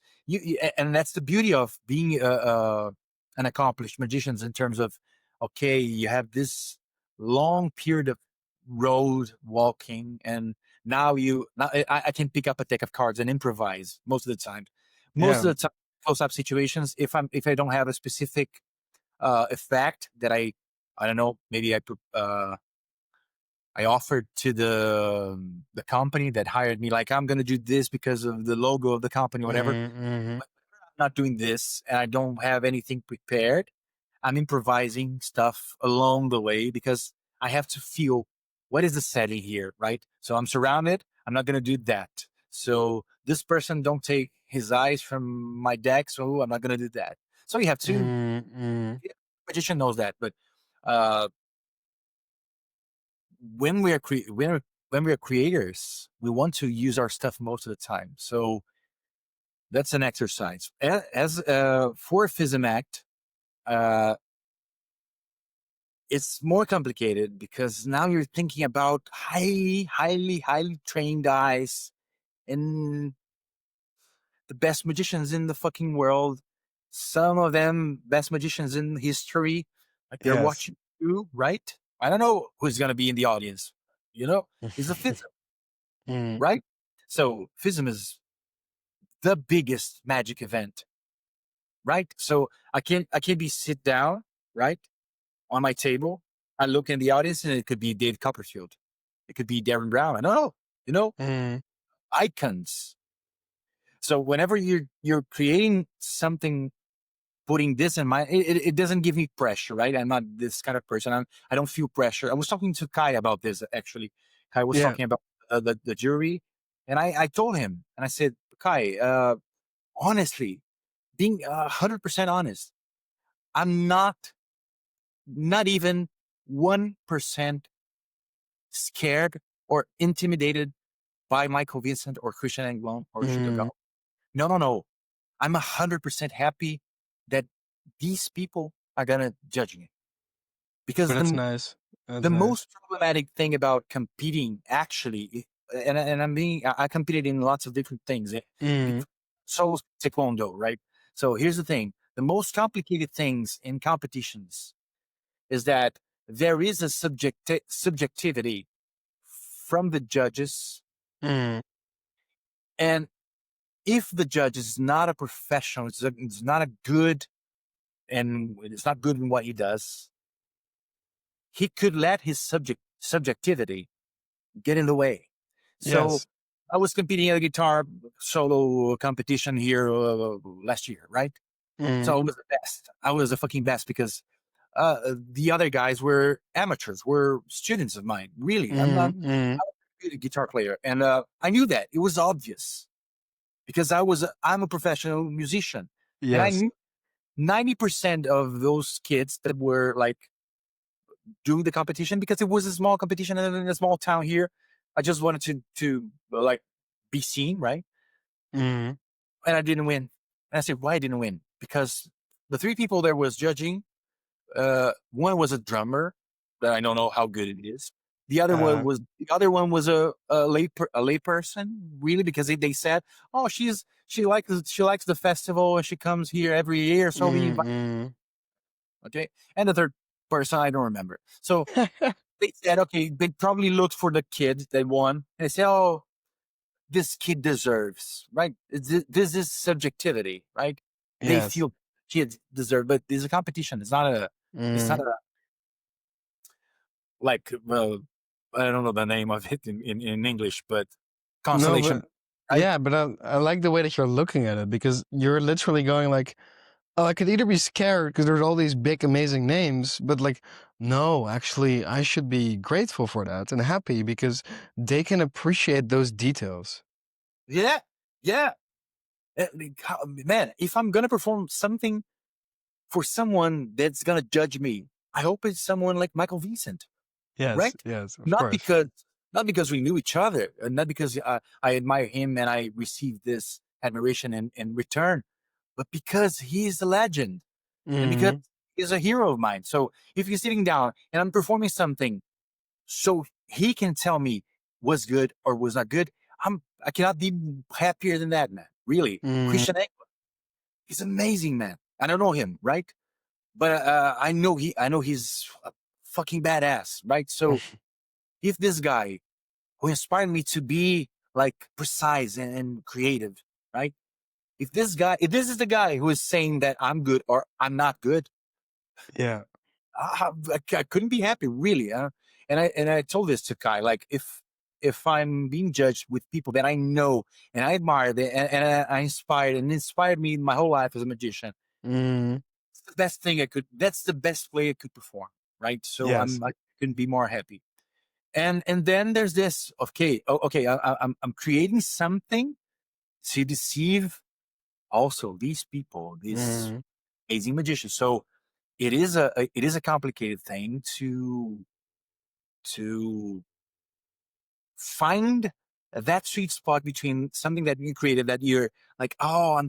and that's the beauty of being an accomplished magician in terms of, okay, you have this long period of road walking, and now I can pick up a deck of cards and improvise most of the time. Most Yeah. of the time, close up situations, if I don't have a specific effect that I don't know, maybe I offered to the company that hired me, like, I'm gonna do this because of the logo of the company, whatever. Mm. Mm. But I'm not doing this, and I don't have anything prepared. I'm improvising stuff along the way because I have to feel what is the setting here, right? So I'm surrounded. I'm not gonna do that. So this person don't take his eyes from my deck, so I'm not gonna do that. So you have to. Mm. Mm. Yeah, magician knows that, but uh, when we are when we are creators, we want to use our stuff most of the time. So that's an exercise. As for FISM Act, uh, it's more complicated because now you're thinking about highly trained eyes and the best magicians in the fucking world. Some of them best magicians in history. Like they're Yes. watching you, right? I don't know who's gonna be in the audience. It's a FISM, Mm. right? So FISM is the biggest magic event, right? So I can be sit down, right, on my table. I look in the audience, and it could be Dave Copperfield, it could be Darren Brown. I don't know, you know, Mm. icons. So whenever you're creating something, putting this in mind, it doesn't give me pressure, right? I'm not this kind of person. I don't feel pressure. I was talking to Kai about this actually. Kai was Yeah. talking about the jury, and I told him, and I said, Kai, honestly, being 100% honest, I'm not even 1% scared or intimidated by Michael Vincent or Christian Englund or Mm. Chicago. No, no, no. I'm 100% happy that these people are gonna judge me, But because that's nice. That's the nice. most problematic thing about competing actually, and I competed in lots of different things. Mm. So taekwondo, right? So here's the thing: the most complicated things in competitions is that there is a subjectivity from the judges, Mm. and if the judge is not a professional, it's not a good, and it's not good in what he does, he could let his subjectivity get in the way. So Yes. I was competing at a guitar solo competition here last year, right? Mm. So I was the best. I was the fucking best because the other guys were amateurs, were students of mine. Really, I'm Mm. not Mm. a guitar player, and I knew that it was obvious. because I'm a professional musician, and I Yes. knew 90% of those kids that were like doing the competition, because it was a small competition in a small town here. I just wanted to like be seen, right? Mm-hmm. And I didn't win. And I said, why I didn't win? Because the three people there was judging. One was a drummer that I don't know how good it is. Uh, The other one was a lay person, really, because they said, oh, she likes the festival and she comes here every year, so we invite. mm-hmm. Okay, and the third person I don't remember. So they said, okay, they probably looked for the kid that won, and they said, oh, this kid deserves, right? This is subjectivity, right? They Yes. feel kids deserve, but there's a competition. It's not Mm-hmm. a like, well, I don't know the name of it in English, but No, consolation, but right? yeah, but I like the way that you're looking at it because you're literally going like, oh, I could either be scared because there's all these big, amazing names, but like, no, actually, I should be grateful for that and happy because they can appreciate those details. Yeah, yeah. Man, if I'm gonna perform something for someone that's gonna judge me, I hope it's someone like Michael Vincent, Yes, right? yes, of Not course. because not because we knew each other, and not because I admire him and I received this admiration in return, but because he's a legend and because Mm-hmm. he's a hero of mine. So if you're sitting down and I'm performing something, so he can tell me was good or was not good, I cannot be happier than that, man. Really, Mm-hmm. Christian, he's amazing, man. I don't know him, right? But I know he's a fucking badass, right? So if this guy who inspired me to be like precise and creative, right? If this is the guy who is saying that I'm good or I'm not good, Yeah. I couldn't be happy, really. And I told this to Kai, like if I'm being judged with people that I know and I admire, and I inspired and inspired me my whole life as a magician, Mm-hmm. it's the best thing I could. That's the best way I could perform, right? So Yes. I couldn't be more happy. And then there's this. Okay, okay, I'm creating something to deceive also these people, these Mm-hmm. amazing magicians. So it is a complicated thing to find that sweet spot between something that you created that you're like, oh,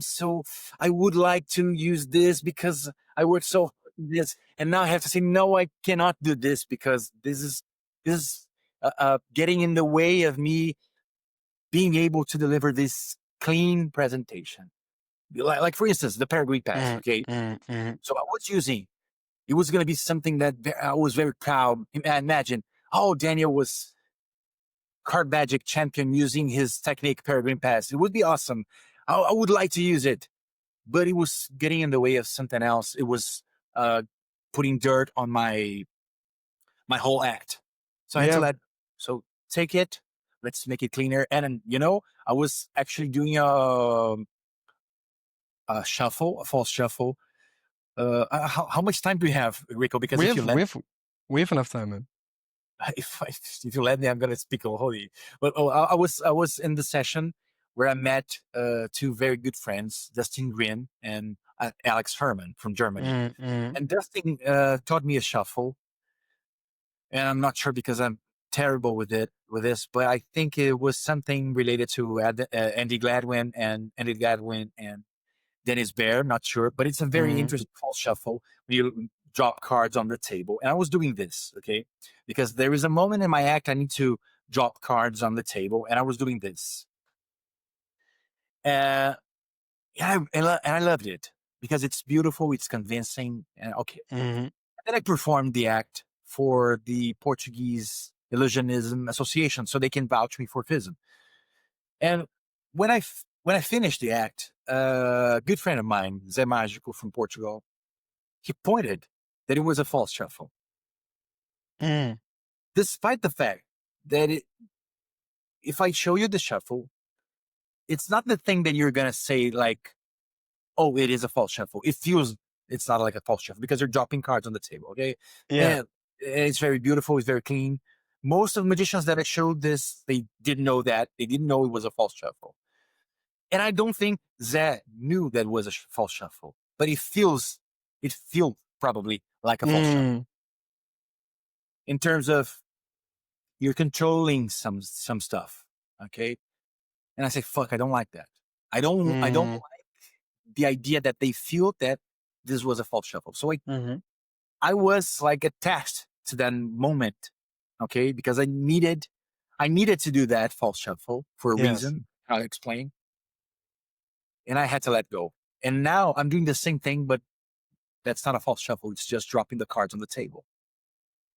I would like to use this because I worked so hard on this, and now I have to say no, I cannot do this because this is getting in the way of me being able to deliver this clean presentation. Like for instance, the Peregrine Pass. Okay, Mm-hmm. so I was using. It was going to be something that I was very proud. Imagine, oh, Daniel was card magic champion using his technique Peregrine Pass. It would be awesome. I would like to use it, but it was getting in the way of something else. It was uh, putting dirt on my whole act. So I had to Yeah. let. So take it. Let's make it cleaner. And you know, I was actually doing a shuffle, a false shuffle. How much time do we have, Rico? Because We if you have let we have we have enough time, man. if you let me, I'm gonna speak holy. But I was in the session where I met two very good friends, Dustin Green and Alex Herman from Germany. Mm-hmm. And Dustin taught me a shuffle, and I'm not sure because I'm terrible with this, but I think it was something related to Andy Gladwin and Dennis Bear. Not sure, but it's a very Mm-hmm. interesting false shuffle. You drop cards on the table, and I was doing this, okay, because there is a moment in my act I need to drop cards on the table, and I was doing this. Uh, yeah, and I loved it because it's beautiful, it's convincing, and okay. Mm-hmm. Then I performed the act for the Portuguese Illusionism Association, so they can vouch me for FISM. And when I finished the act, a good friend of mine, Zé Mágico from Portugal, he pointed that it was a false shuffle, Mm. despite the fact that if I show you the shuffle, it's not the thing that you're gonna say like, "Oh, it is a false shuffle." It feels it's not like a false shuffle because you're dropping cards on the table, okay? Yeah. And it's very beautiful. It's very clean. Most of the magicians that I showed this, they didn't know that. They didn't know it was a false shuffle. And I don't think Zé knew that was a false shuffle, but it feels probably like a false shuffle in terms of you're controlling some stuff. Okay. And I say, fuck, I don't like that. I don't like the idea that they feel that this was a false shuffle. So I was like attached to that moment. Okay. Because I needed to do that false shuffle for a Yes. reason. I'll explain. And I had to let go. And now I'm doing the same thing, but that's not a false shuffle. It's just dropping the cards on the table.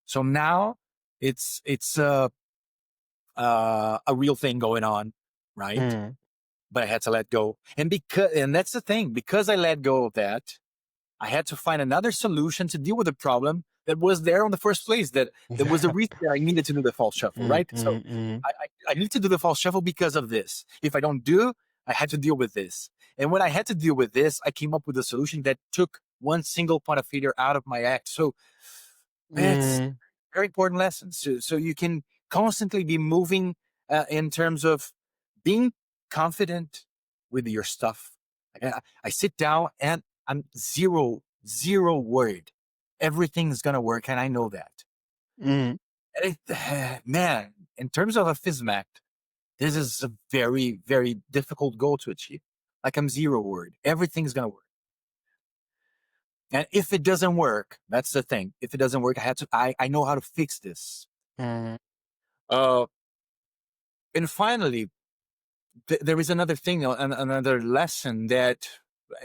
So now it's a real thing going on, right? But I had to let go. And that's the thing, because I let go of that, I had to find another solution to deal with the problem that was there in the first place. That was the reason that I needed to do the false shuffle, right? So I need to do the false shuffle because of this. If I don't do, I had to deal with this. And when I had to deal with this, I came up with a solution that took one single point of failure out of my act. So it's very important lesson. So you can constantly be moving in terms of being confident with your stuff. I sit down and I'm zero worried. Everything's gonna work, and I know that. And man, in terms of a FISM act, this is a very, very difficult goal to achieve. Like, I'm zero worried. Everything's gonna work. And if it doesn't work, that's the thing. If it doesn't work, I know how to fix this. Uh, and finally, there is another thing, another lesson that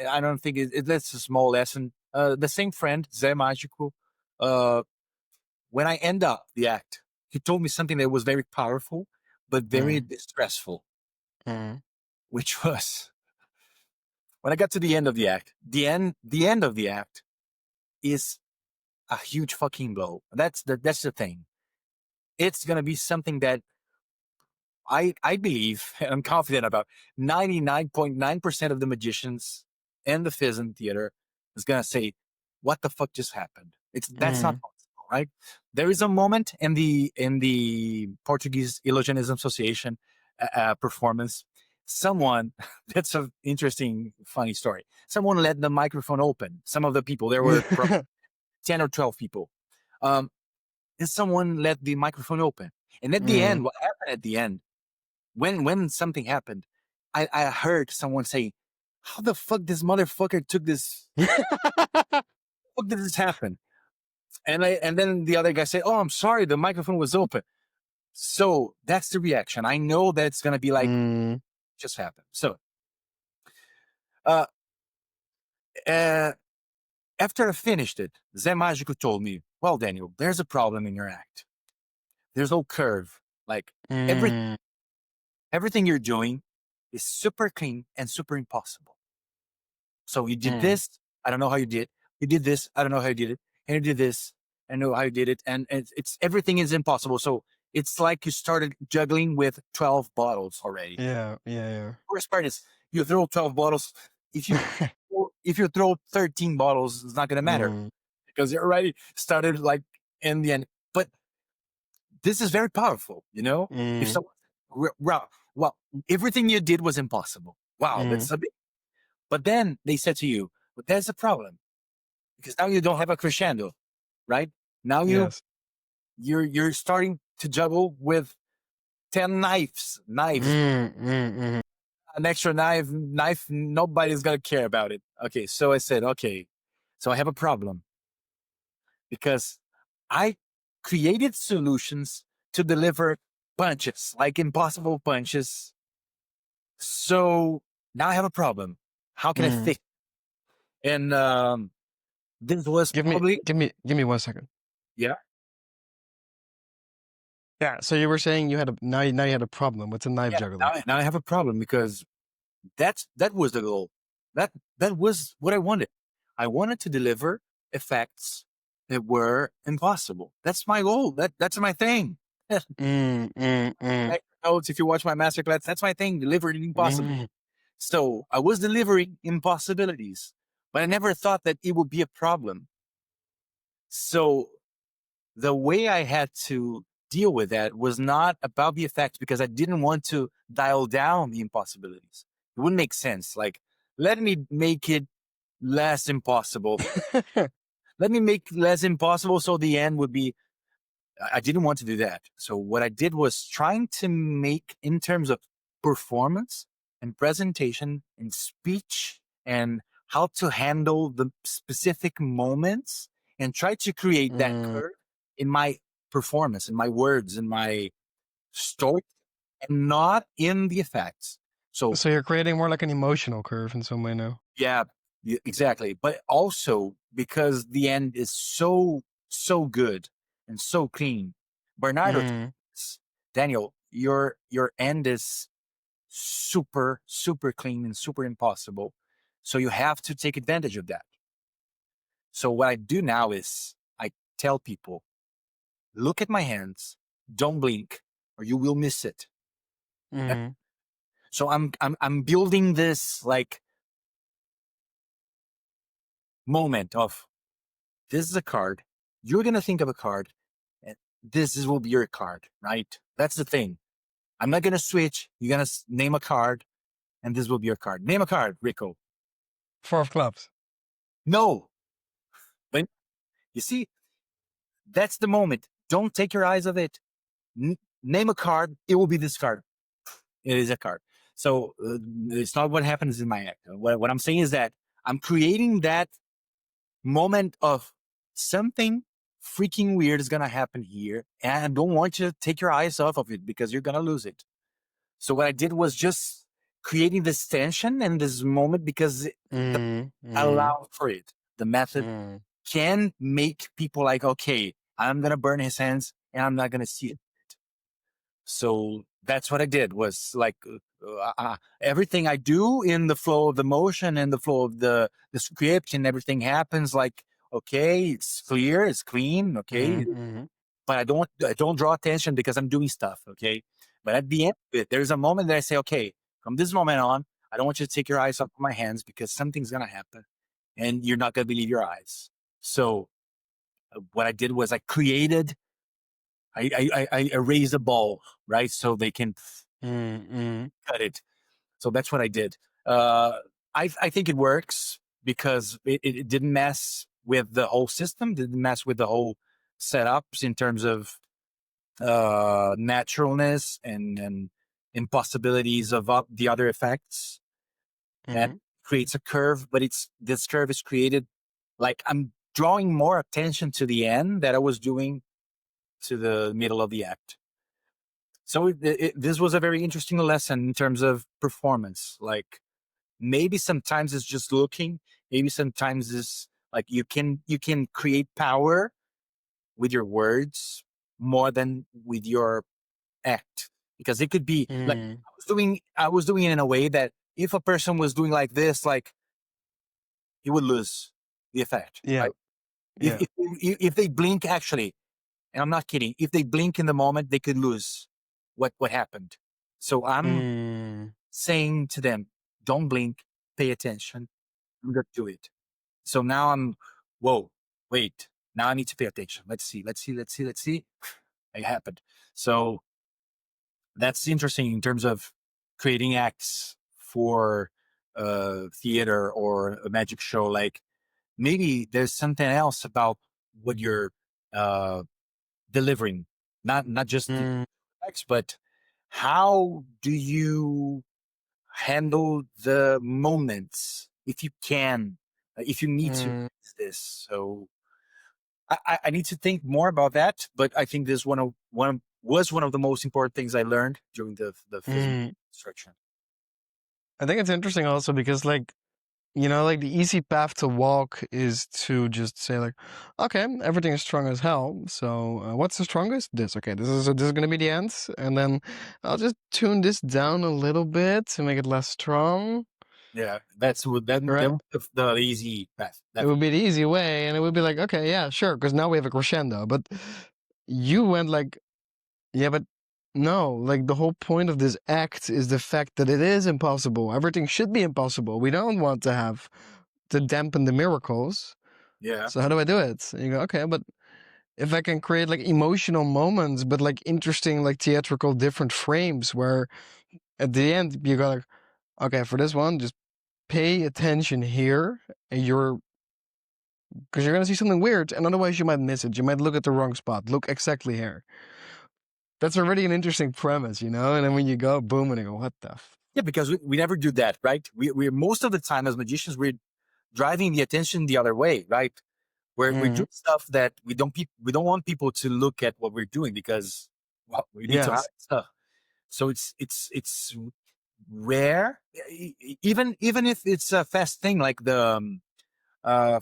I don't think that's a small lesson. The same friend, Zé Mágico, when I end up the act, he told me something that was very powerful, but very distressful, which was when I got to the end of the act. The end of the act is a huge fucking blow. That's the thing. It's gonna be something that I believe, and I'm confident about, 99.9% of the magicians and the FISM theater is gonna say, "What the fuck just happened?" That's not possible, right? There is a moment in the Portuguese Illusionism Association performance. Someone that's an interesting, funny story. Someone let the microphone open. Some of the people, there were 10 or 12 people. And someone let the microphone open. And at the end, what happened at the end, when something happened, I heard someone say, "How the fuck this motherfucker took this? What did this happen?" And then the other guy said, "Oh, I'm sorry, the microphone was open." So that's the reaction. I know that it's gonna be like, just happened. So uh, uh after I finished it, Zé Mágico told me, "Well, Daniel, there's a problem in your act. There's no curve. Like, everything you're doing is super clean and super impossible. So you did this. I don't know how you did. You did this. I don't know how you did it. And you did this. I know how you did it. And it's everything is impossible. So it's like you started juggling with 12 bottles already. Yeah. Worst part is you throw 12 bottles. If you throw 13 bottles, it's not going to matter because you already started like in the end. But this is very powerful, you know? If someone, well, everything you did was impossible. Wow, that's a big. But then they said to you, "But there's a problem because now you don't have a crescendo, right? Now Yes. you're starting to juggle with 10 knives, an extra knife. Nobody's gonna care about it." Okay, so I said, okay, so I have a problem because I created solutions to deliver punches, like impossible punches. So now I have a problem. How can I fix it? And this was Give me probably, give me 1 second. yeah. Yeah. So you were saying you had now you had a problem with the knife Yeah, juggling. now I have a problem because that was the goal. That was what I wanted. I wanted to deliver effects that were impossible. That's my goal. That's my thing. Notes, if you watch my masterclass, that's my thing, delivering impossible. So I was delivering impossibilities, but I never thought that it would be a problem. So the way I had to deal with that was not about the effects because I didn't want to dial down the impossibilities. It wouldn't make sense. Like, let me make it less impossible. Let me make less impossible so the end would be. I didn't want to do that. So what I did was trying to make, in terms of performance and presentation and speech and how to handle the specific moments, and try to create that Mm. curve in my performance, in my words, in my story, and not in the effects. So So you're creating more like an emotional curve in some way now. yeah, exactly. But also because the end is so good and so clean. Bernardo, Mm. Daniel, your end is super clean and super impossible. So you have to take advantage of that. So what I do now is I tell people, look at my hands, don't blink, or you will miss it. Mm. So I'm building this like moment of, this is a card. You're gonna think of a card, and will be your card, right? That's the thing. I'm not gonna switch. You're gonna name a card, and this will be your card. Name a card, Rico. 4 of clubs. No, but you see, that's the moment. Don't take your eyes off it. Name a card. It will be this card. It is a card. So it's not what happens in my act. What I'm saying is that I'm creating that moment of something freaking weird is gonna happen here, and I don't want you to take your eyes off of it because you're gonna lose it. So what I did was just creating this tension and this moment because the Mm. Mm. allow for it. The method Mm. can make people like, okay, I'm gonna burn his hands and I'm not gonna see it. So that's what I did, was like everything I do in the flow of the motion and the flow of the script, and everything happens like, okay, it's clear, it's clean, okay, Mm. but I don't draw attention because I'm doing stuff, okay. But at the end of it, there's a moment that I say, okay, from this moment on, I don't want you to take your eyes off my hands because something's gonna happen, and you're not gonna believe your eyes. So what I did was I created I erased a ball, right? So they can Mm. Mm. cut it. So that's what I did. Uh, I think it works because it didn't mess with the whole system, didn't mess with the whole setups in terms of naturalness and impossibilities of the other effects. And Mm. creates a curve, but this curve is created like I'm drawing more attention to the end that I was doing to the middle of the act. So this was a very interesting lesson in terms of performance. Like maybe sometimes it's just looking. Maybe sometimes it's like you can create power with your words more than with your act, because it could be like Mm. I was doing it in a way that if a person was doing like this, like he would lose the effect, Yeah. right? If Yeah. if if they blink, actually, and I'm not kidding, if they blink in the moment, they could lose what happened. So I'm Mm. saying to them, don't blink, pay attention, I'm gonna do it. So now whoa, wait, now I need to pay attention. Let's see. It happened. So that's interesting in terms of creating acts for theater or a magic show. Like maybe there's something else about what you're uh, delivering, not just the Mm. acts, but how do you handle the moments, if you can, if you need to Mm. use this. So I need to think more about that, but I think this was one of the most important things I learned during the FISM Mm. instruction. I think it's interesting also because like, you know, like the easy path to walk is to just say like, okay, everything is strong as hell. So what's the strongest? This. Okay, this is gonna be the end, and then I'll just tune this down a little bit to make it less strong. Yeah, that's what that Right? was the easy path. It would Definitely. be the easy way, and it would be like, okay, yeah, sure, because now we have a crescendo. But you went like, yeah, but no, like the whole point of this act is the fact that it is impossible. Everything should be impossible. We don't want to have to dampen the miracles. Yeah, So how do I do it? And you go, okay, but if I can create like emotional moments, but like interesting, like theatrical different frames where at the end you go like, okay, for this one, just pay attention here, and because you're gonna see something weird, and otherwise you might miss it. You might look at the wrong spot. Look exactly here. That's already an interesting premise, you know. And then when you go boom, and you go, what the? Yeah, because we never do that, right? We're most of the time as magicians, we're driving the attention the other way, right? We're Mm, doing stuff that we don't want people to look at what we're doing because, well, we need to hide yes. stuff. So it's rare, even if it's a fast thing like the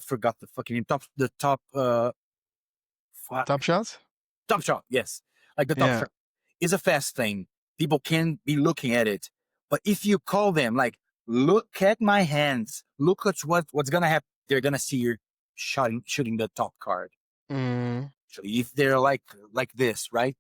forgot the fucking name, top Top fuck shots. top shot, yes, like the top Yeah. shot is a fast thing. People can be looking at it, but if you call them like, look at my hands, look at what's gonna happen, they're gonna see you're shooting the top card. Mm, So if they're like this, right?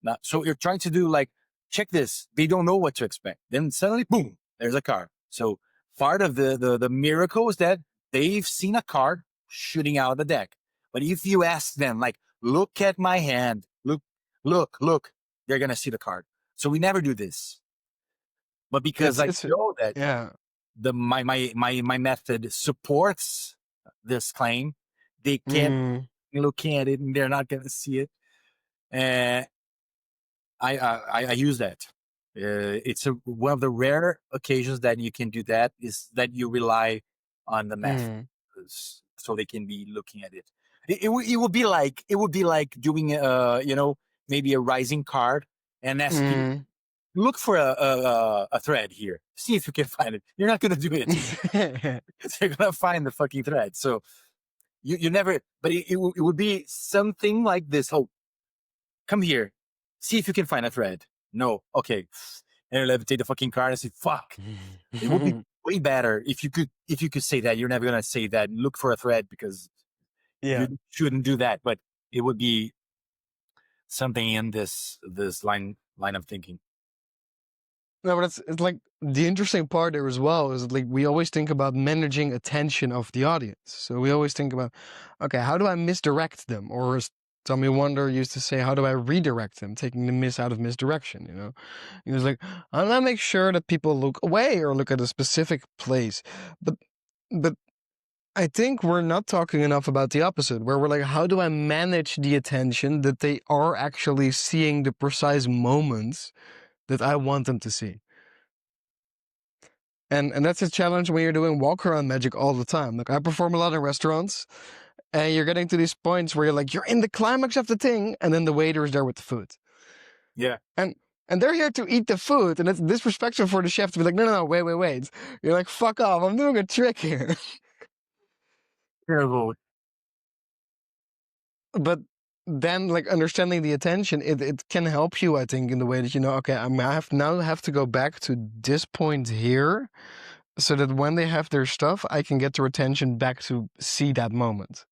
Now, so you're trying to do like, check this. They don't know what to expect. Then suddenly, boom, there's a card. So part of the miracle is that they've seen a card shooting out of the deck. But if you ask them, like, look at my hand, look, they're gonna see the card. So we never do this. But because I it's know that yeah. my method supports this claim, they can't Mm, be looking at it and they're not gonna see it. Uh, I use that. It's one of the rare occasions that you can do that is that you rely on the method mm, so they can be looking at it. It would be like doing maybe a rising card and asking, mm. look for a thread here, see if you can find it. You're not gonna do it. They're gonna find the fucking thread. So you never. But it would be something like this. Oh, come here, see if you can find a thread. No, okay. And levitate the fucking card and say, fuck. It would be way better if you could say that. You're never gonna say that. Look for a thread because Yeah. you shouldn't do that. But it would be something in this line of thinking. No, but it's like the interesting part there as well is like we always think about managing attention of the audience. So we always think about, okay, how do I misdirect them? Or as Tommy Wonder used to say, how do I redirect them, taking the miss out of misdirection? You know, he was like, how do I make sure that people look away or look at a specific place? But but I think we're not talking enough about the opposite, where we're like, how do I manage the attention that they are actually seeing the precise moments that I want them to see? And that's a challenge when you're doing walk around magic all the time. Like I perform a lot in restaurants, and you're getting to these points where you're in the climax of the thing, and then the waiter is there with the food. Yeah. And and they're here to eat the food, and it's disrespectful for the chef to be like, no, wait. You're like, fuck off, I'm doing a trick here. Terrible. But then like understanding the attention, it can help you, I think, in the way that okay, I have to go back to this point here so that when they have their stuff, I can get their attention back to see that moment.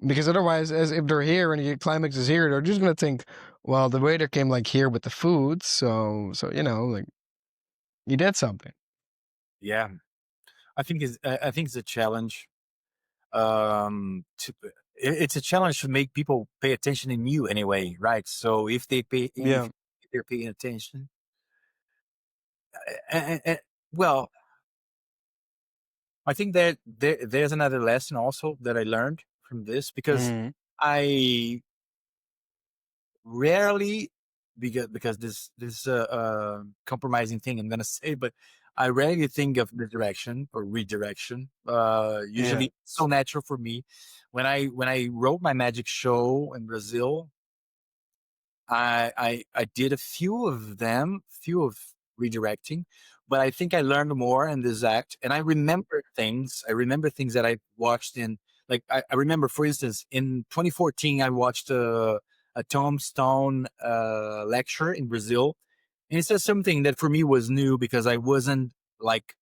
Because otherwise, as if they're here and the climax is here, they're just gonna think, well, the waiter came like here with the food, so like you did something. Yeah. I think it's a challenge. To it's a challenge to make people pay attention in you anyway, right? So if Yeah. they're paying attention, well, I think that there's another lesson also that I learned from this because Mm. I rarely, because this is a compromising thing I'm gonna say, but I rarely think of misdirection or redirection. Yeah. Usually it's so natural for me. When I wrote my magic show in Brazil, I did a few of them, few of redirecting, but I think I learned more in this act. And I remember things. I remember things that I watched in, like I remember, for instance, in 2014, I watched a Tom Stone lecture in Brazil, and it says something that for me was new because I wasn't like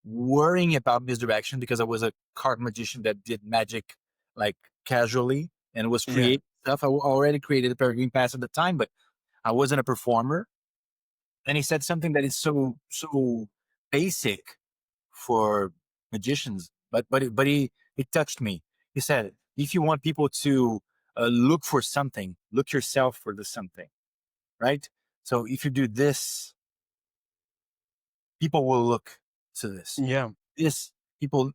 worrying about misdirection because I was a card magician that did magic like casually and was Yeah. creating stuff. I already created a Peregrine Pass at the time, but I wasn't a performer. And he said something that is so basic for magicians, but it touched me. He said, if you want people to look for something, look yourself for the something, right? So if you do this, people will look to this. Yeah. This people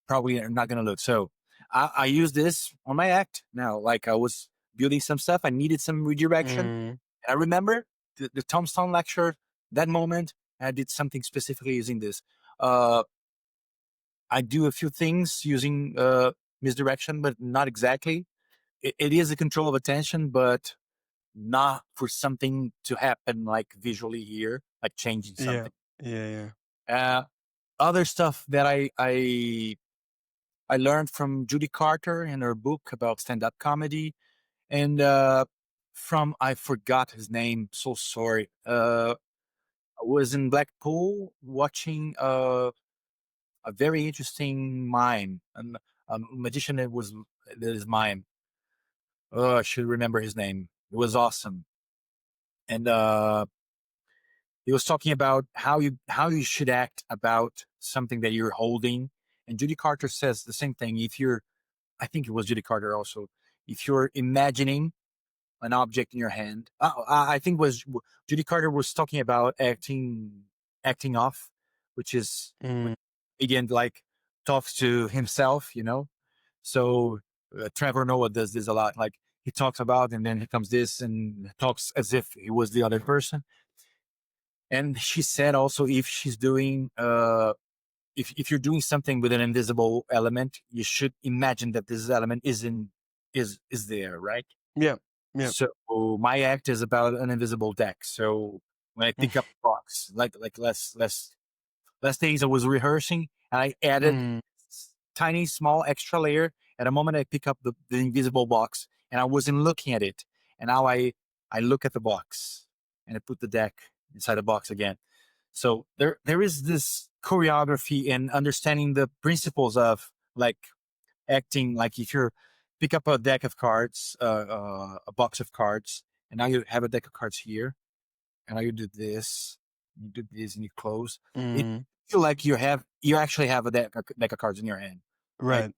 probably are not going to look. So I use this on my act now. Like I was building some stuff. I needed some redirection. Mm, And I remember the Tombstone lecture, that moment, I did something specifically using this. Uh, I do a few things using misdirection, but not exactly. It is a control of attention, but not for something to happen like visually here, like changing yeah. something. Yeah. Yeah. Uh, Other stuff that I learned from Judy Carter in her book about stand-up comedy, and from I forgot his name. So sorry. I was in Blackpool watching a very interesting mime, a magician that is mime. Oh, I should remember his name. It was awesome, and he was talking about how you should act about something that you're holding. And Judy Carter says the same thing. If you're, I think it was Judy Carter also. If you're imagining an object in your hand, I think was Judy Carter was talking about acting off, which is Mm, again like talks to himself, So Trevor Noah does this a lot. Like he talks about, and then here comes this, and talks as if he was the other person. And she said also, if she's doing if you're doing something with an invisible element, you should imagine that this element is there, right? yeah. Yeah. So my act is about an invisible deck. So when I pick up the box, like last days I was rehearsing and I added Mm, tiny small extra layer. At a moment I pick up the invisible box and I wasn't looking at it. And now I look at the box and I put the deck inside the box again. So there is this choreography and understanding the principles of like acting. Like if you're pick up a deck of cards, a box of cards, and now you have a deck of cards here, and now you do this, and you close. It mm, feel like you actually have a deck of cards in your hand, right?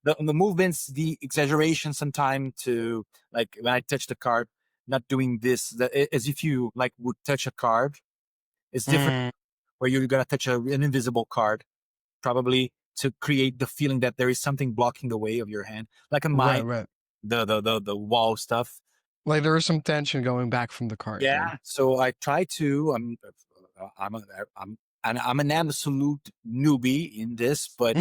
right. The movements, the exaggeration, sometime to like when I touch the card, not doing this, as if you like would touch a card. It's different Mm, where you're gonna touch an invisible card, probably to create the feeling that there is something blocking the way of your hand, like a right. mine, Right. the wall stuff. Like there is some tension going back from the card, right? Yeah. So I try to. I'm a, I'm I'm an absolute newbie in this, but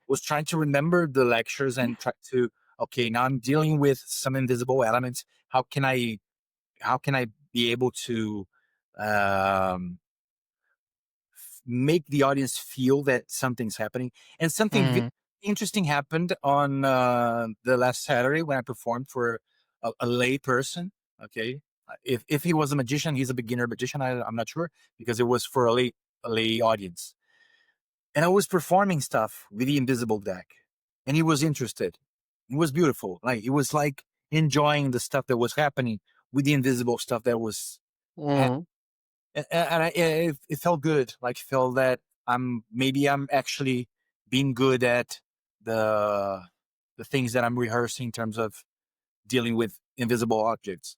was trying to remember the lectures and try to. Okay, now I'm dealing with some invisible elements. How can I be able to um, make the audience feel that something's happening? And something Mm, interesting happened on the last Saturday when I performed for a lay person. Okay, if he was a magician, he's a beginner magician. I'm not sure because it was for a lay audience, and I was performing stuff with the invisible deck, and he was interested. It was beautiful. Like he was like enjoying the stuff that was happening with the invisible stuff that was mm, it felt good. Like felt that I'm actually being good at the the things that I'm rehearsing in terms of dealing with invisible objects.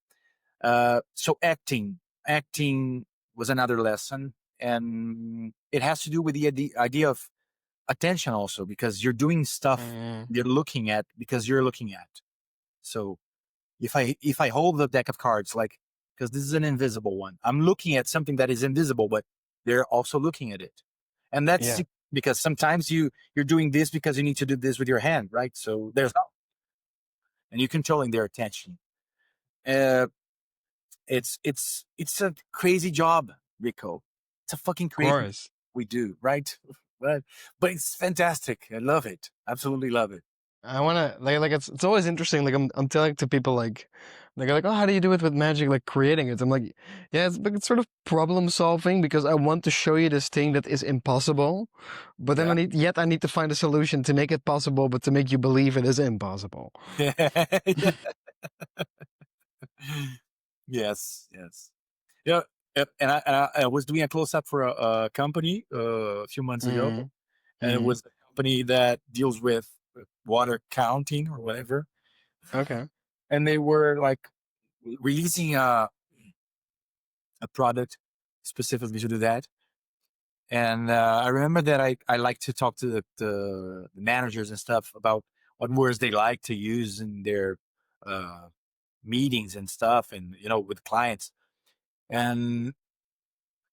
So acting was another lesson, and it has to do with the idea of attention also, because you're doing stuff mm, you're looking at because you're looking at. So if I hold the deck of cards, like, because this is an invisible one, I'm looking at something that is invisible, but they're also looking at it, and that's yeah. because sometimes you're doing this because you need to do this with your hand, right? So there's no, and you're controlling their attention. Uh, it's a crazy job, Rico. It's a fucking Of crazy job course. we do, right? But it's fantastic. I love it. Absolutely love it. I wanna like it's always interesting. Like I'm telling to people like oh, how do you do it with magic, like creating it? I'm like, yeah, it's like it's sort of problem solving because I want to show you this thing that is impossible, but then Yeah. I need to find a solution to make it possible, but to make you believe it is impossible. Yeah. Yes, yes. Yeah, and I was doing a close up for a company a few months ago, Mm, and it mm, was a company that deals with water counting or whatever, okay. and they were like releasing a product specifically to do that. And I remember that I like to talk to the managers and stuff about what words they like to use in their uh, meetings and stuff, and with clients. And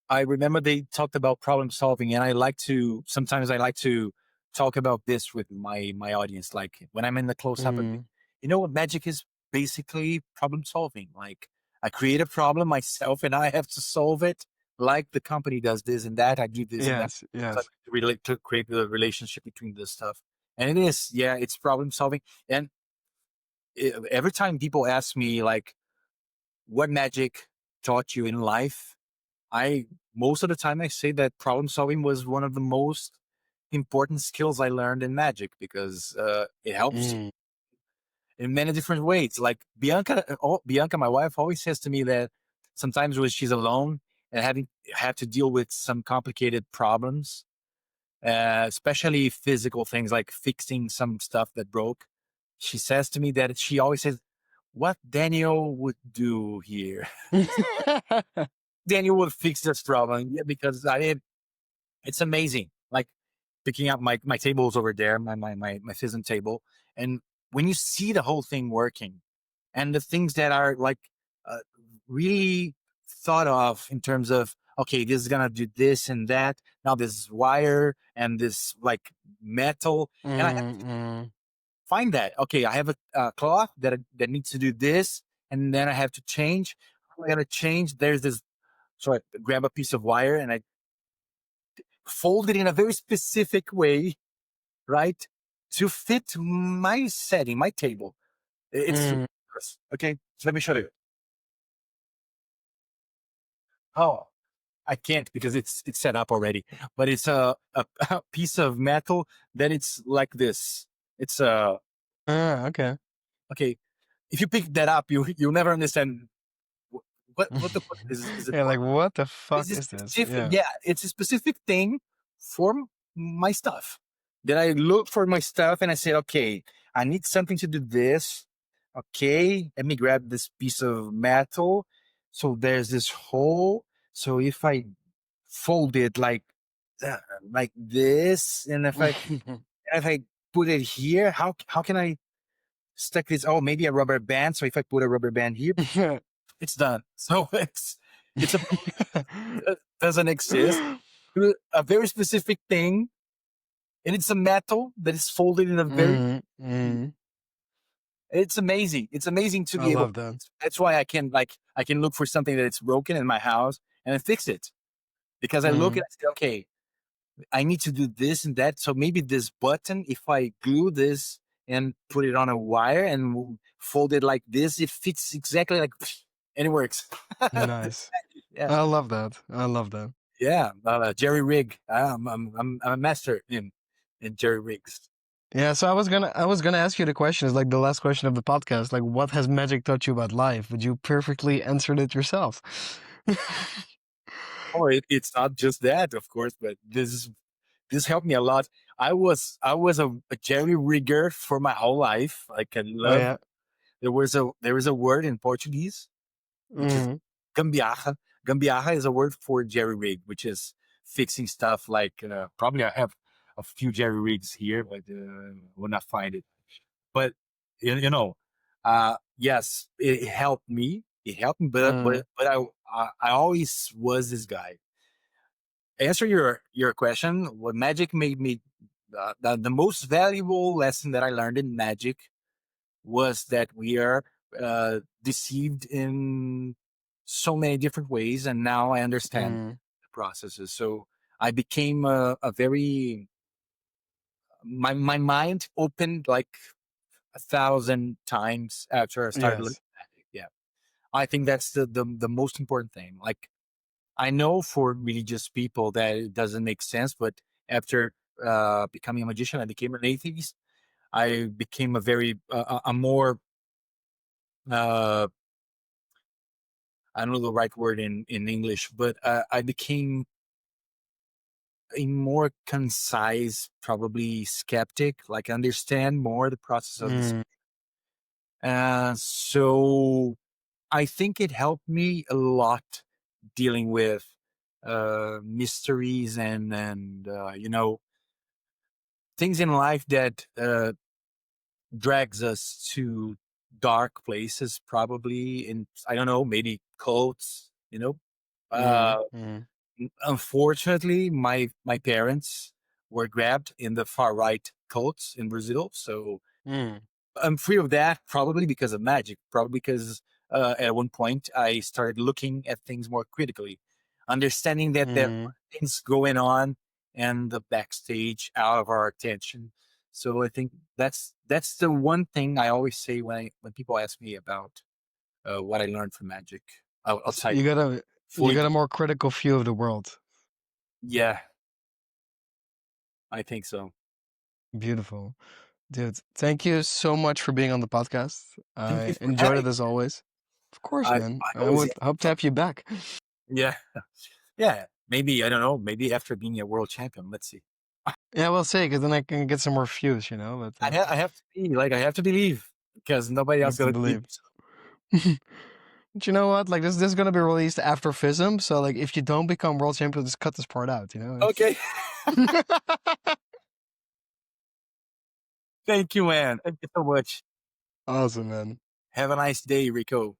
I remember they talked about problem solving, and sometimes I like to talk about this with my audience. Like when I'm in the close up, Mm. what magic is basically problem solving. Like I create a problem myself, and I have to solve it. Like the company does this and that, I do this and that. Yes, So yes. to relate to create the relationship between this stuff, and it is, yeah, it's problem solving. And every time people ask me like, what magic taught you in life, I most of the time I say that problem solving was one of the most important skills I learned in magic, because it helps Mm. in many different ways. Like Bianca, my wife, always says to me that sometimes when she's alone and have to deal with some complicated problems, especially physical things like fixing some stuff that broke, she says to me that she always says, "What Daniel would do here, Daniel would fix this problem." Yeah, because it's amazing. Like picking up my tables over there, my FISM table, and when you see the whole thing working, and the things that are like uh, really thought of in terms of, okay, this is gonna do this and that. Now this wire and this like metal, and I have to Mm, mm. find that. Okay, I have a cloth that needs to do this, and then I have to change. I gotta change. There's this. So I grab a piece of wire and I fold it in a very specific way, right, to fit my setting, my table. It's Mm. ridiculous. Okay, so let me show you. Oh, I can't because it's set up already. But it's a piece of metal that it's like this. It's Ah, okay. okay. If you pick that up, you'll never understand what the fuck is it Yeah, for. like what the It's fuck a is this? specific, Yeah. yeah, it's a specific thing for my stuff. Then I look for my stuff and I say, okay, I need something to do this. Okay, let me grab this piece of metal. So there's this hole. So if I fold it uh, like this, and if I put it here, how can I stick this? Oh, maybe a rubber band. So if I put a rubber band here, it's done. So it's a that doesn't exist. A very specific thing, and it's a metal that is folded in a very. Mm, mm. It's amazing. It's amazing to I be able. love that. That's why I can look for something that it's broken in my house and I fix it, because I look Mm. and I say, okay, I need to do this and that. So maybe this button, if I glue this and put it on a wire and fold it like this, it fits exactly like, and it works. Nice. Yeah. I love that. I love that. Yeah, Jerry Rig. I'm a master in Jerry Rigs. Yeah, so I was gonna ask you the question, is like the last question of the podcast, like what has magic taught you about life? But you perfectly answered it yourself. Oh, it's not just that, of course, but this helped me a lot. I was a Jerry Rigger for my whole life. Like I Oh love. yeah. There is a word in Portuguese which is Mm, gambiarra. Gambiarra is a word for jerry rig, which is fixing stuff. Like probably I have a few jerry rigs here, but will not find it. But yes, it helped me. It helped me, but mm, but but I always was this guy. Answer your question. What magic made me the most valuable lesson that I learned in magic was that we are deceived in so many different ways, and now I understand mm, the processes. So I became a very my mind opened like 1,000 times after I started looking yes. at it. Yeah, I think that's the most important thing. Like I know for religious people that it doesn't make sense, but after becoming a magician, I became an atheist. I became a more uh, I don't know the right word in English, but I became a more concise, probably skeptic, like understand more the process of this. Mm, So I think it helped me a lot dealing with. mysteries and things in life that drags us to dark places, probably in, I don't know, maybe cults. Mm-hmm. Uh, Mm-hmm. Unfortunately, my parents were grabbed in the far right cults in Brazil, so Mm-hmm. I'm free of that, probably because of magic. Probably because at one point I started looking at things more critically, understanding that there Mm-hmm. are things going on and the backstage out of our attention. So I think that's the one thing I always say when people ask me about what I learned from magic So outside you fully. got a more critical view of the world. Yeah, I think so. Beautiful. Dude, thank you so much for being on the podcast. Thank you I for enjoyed having it as me. always. Of course, man. I I always would hope to have you back. yeah. Yeah, maybe, I don't know, maybe after being a world champion, let's see. Yeah, we'll see, because then I can get some more views, but I have to be like, I have to believe because nobody you else have to gonna believe. believe. But you know what? Like this is gonna be released after FISM, so like if you don't become world champion, just cut this part out, Okay. Thank you, man. Thank you so much. Awesome, man. Have a nice day, Rico.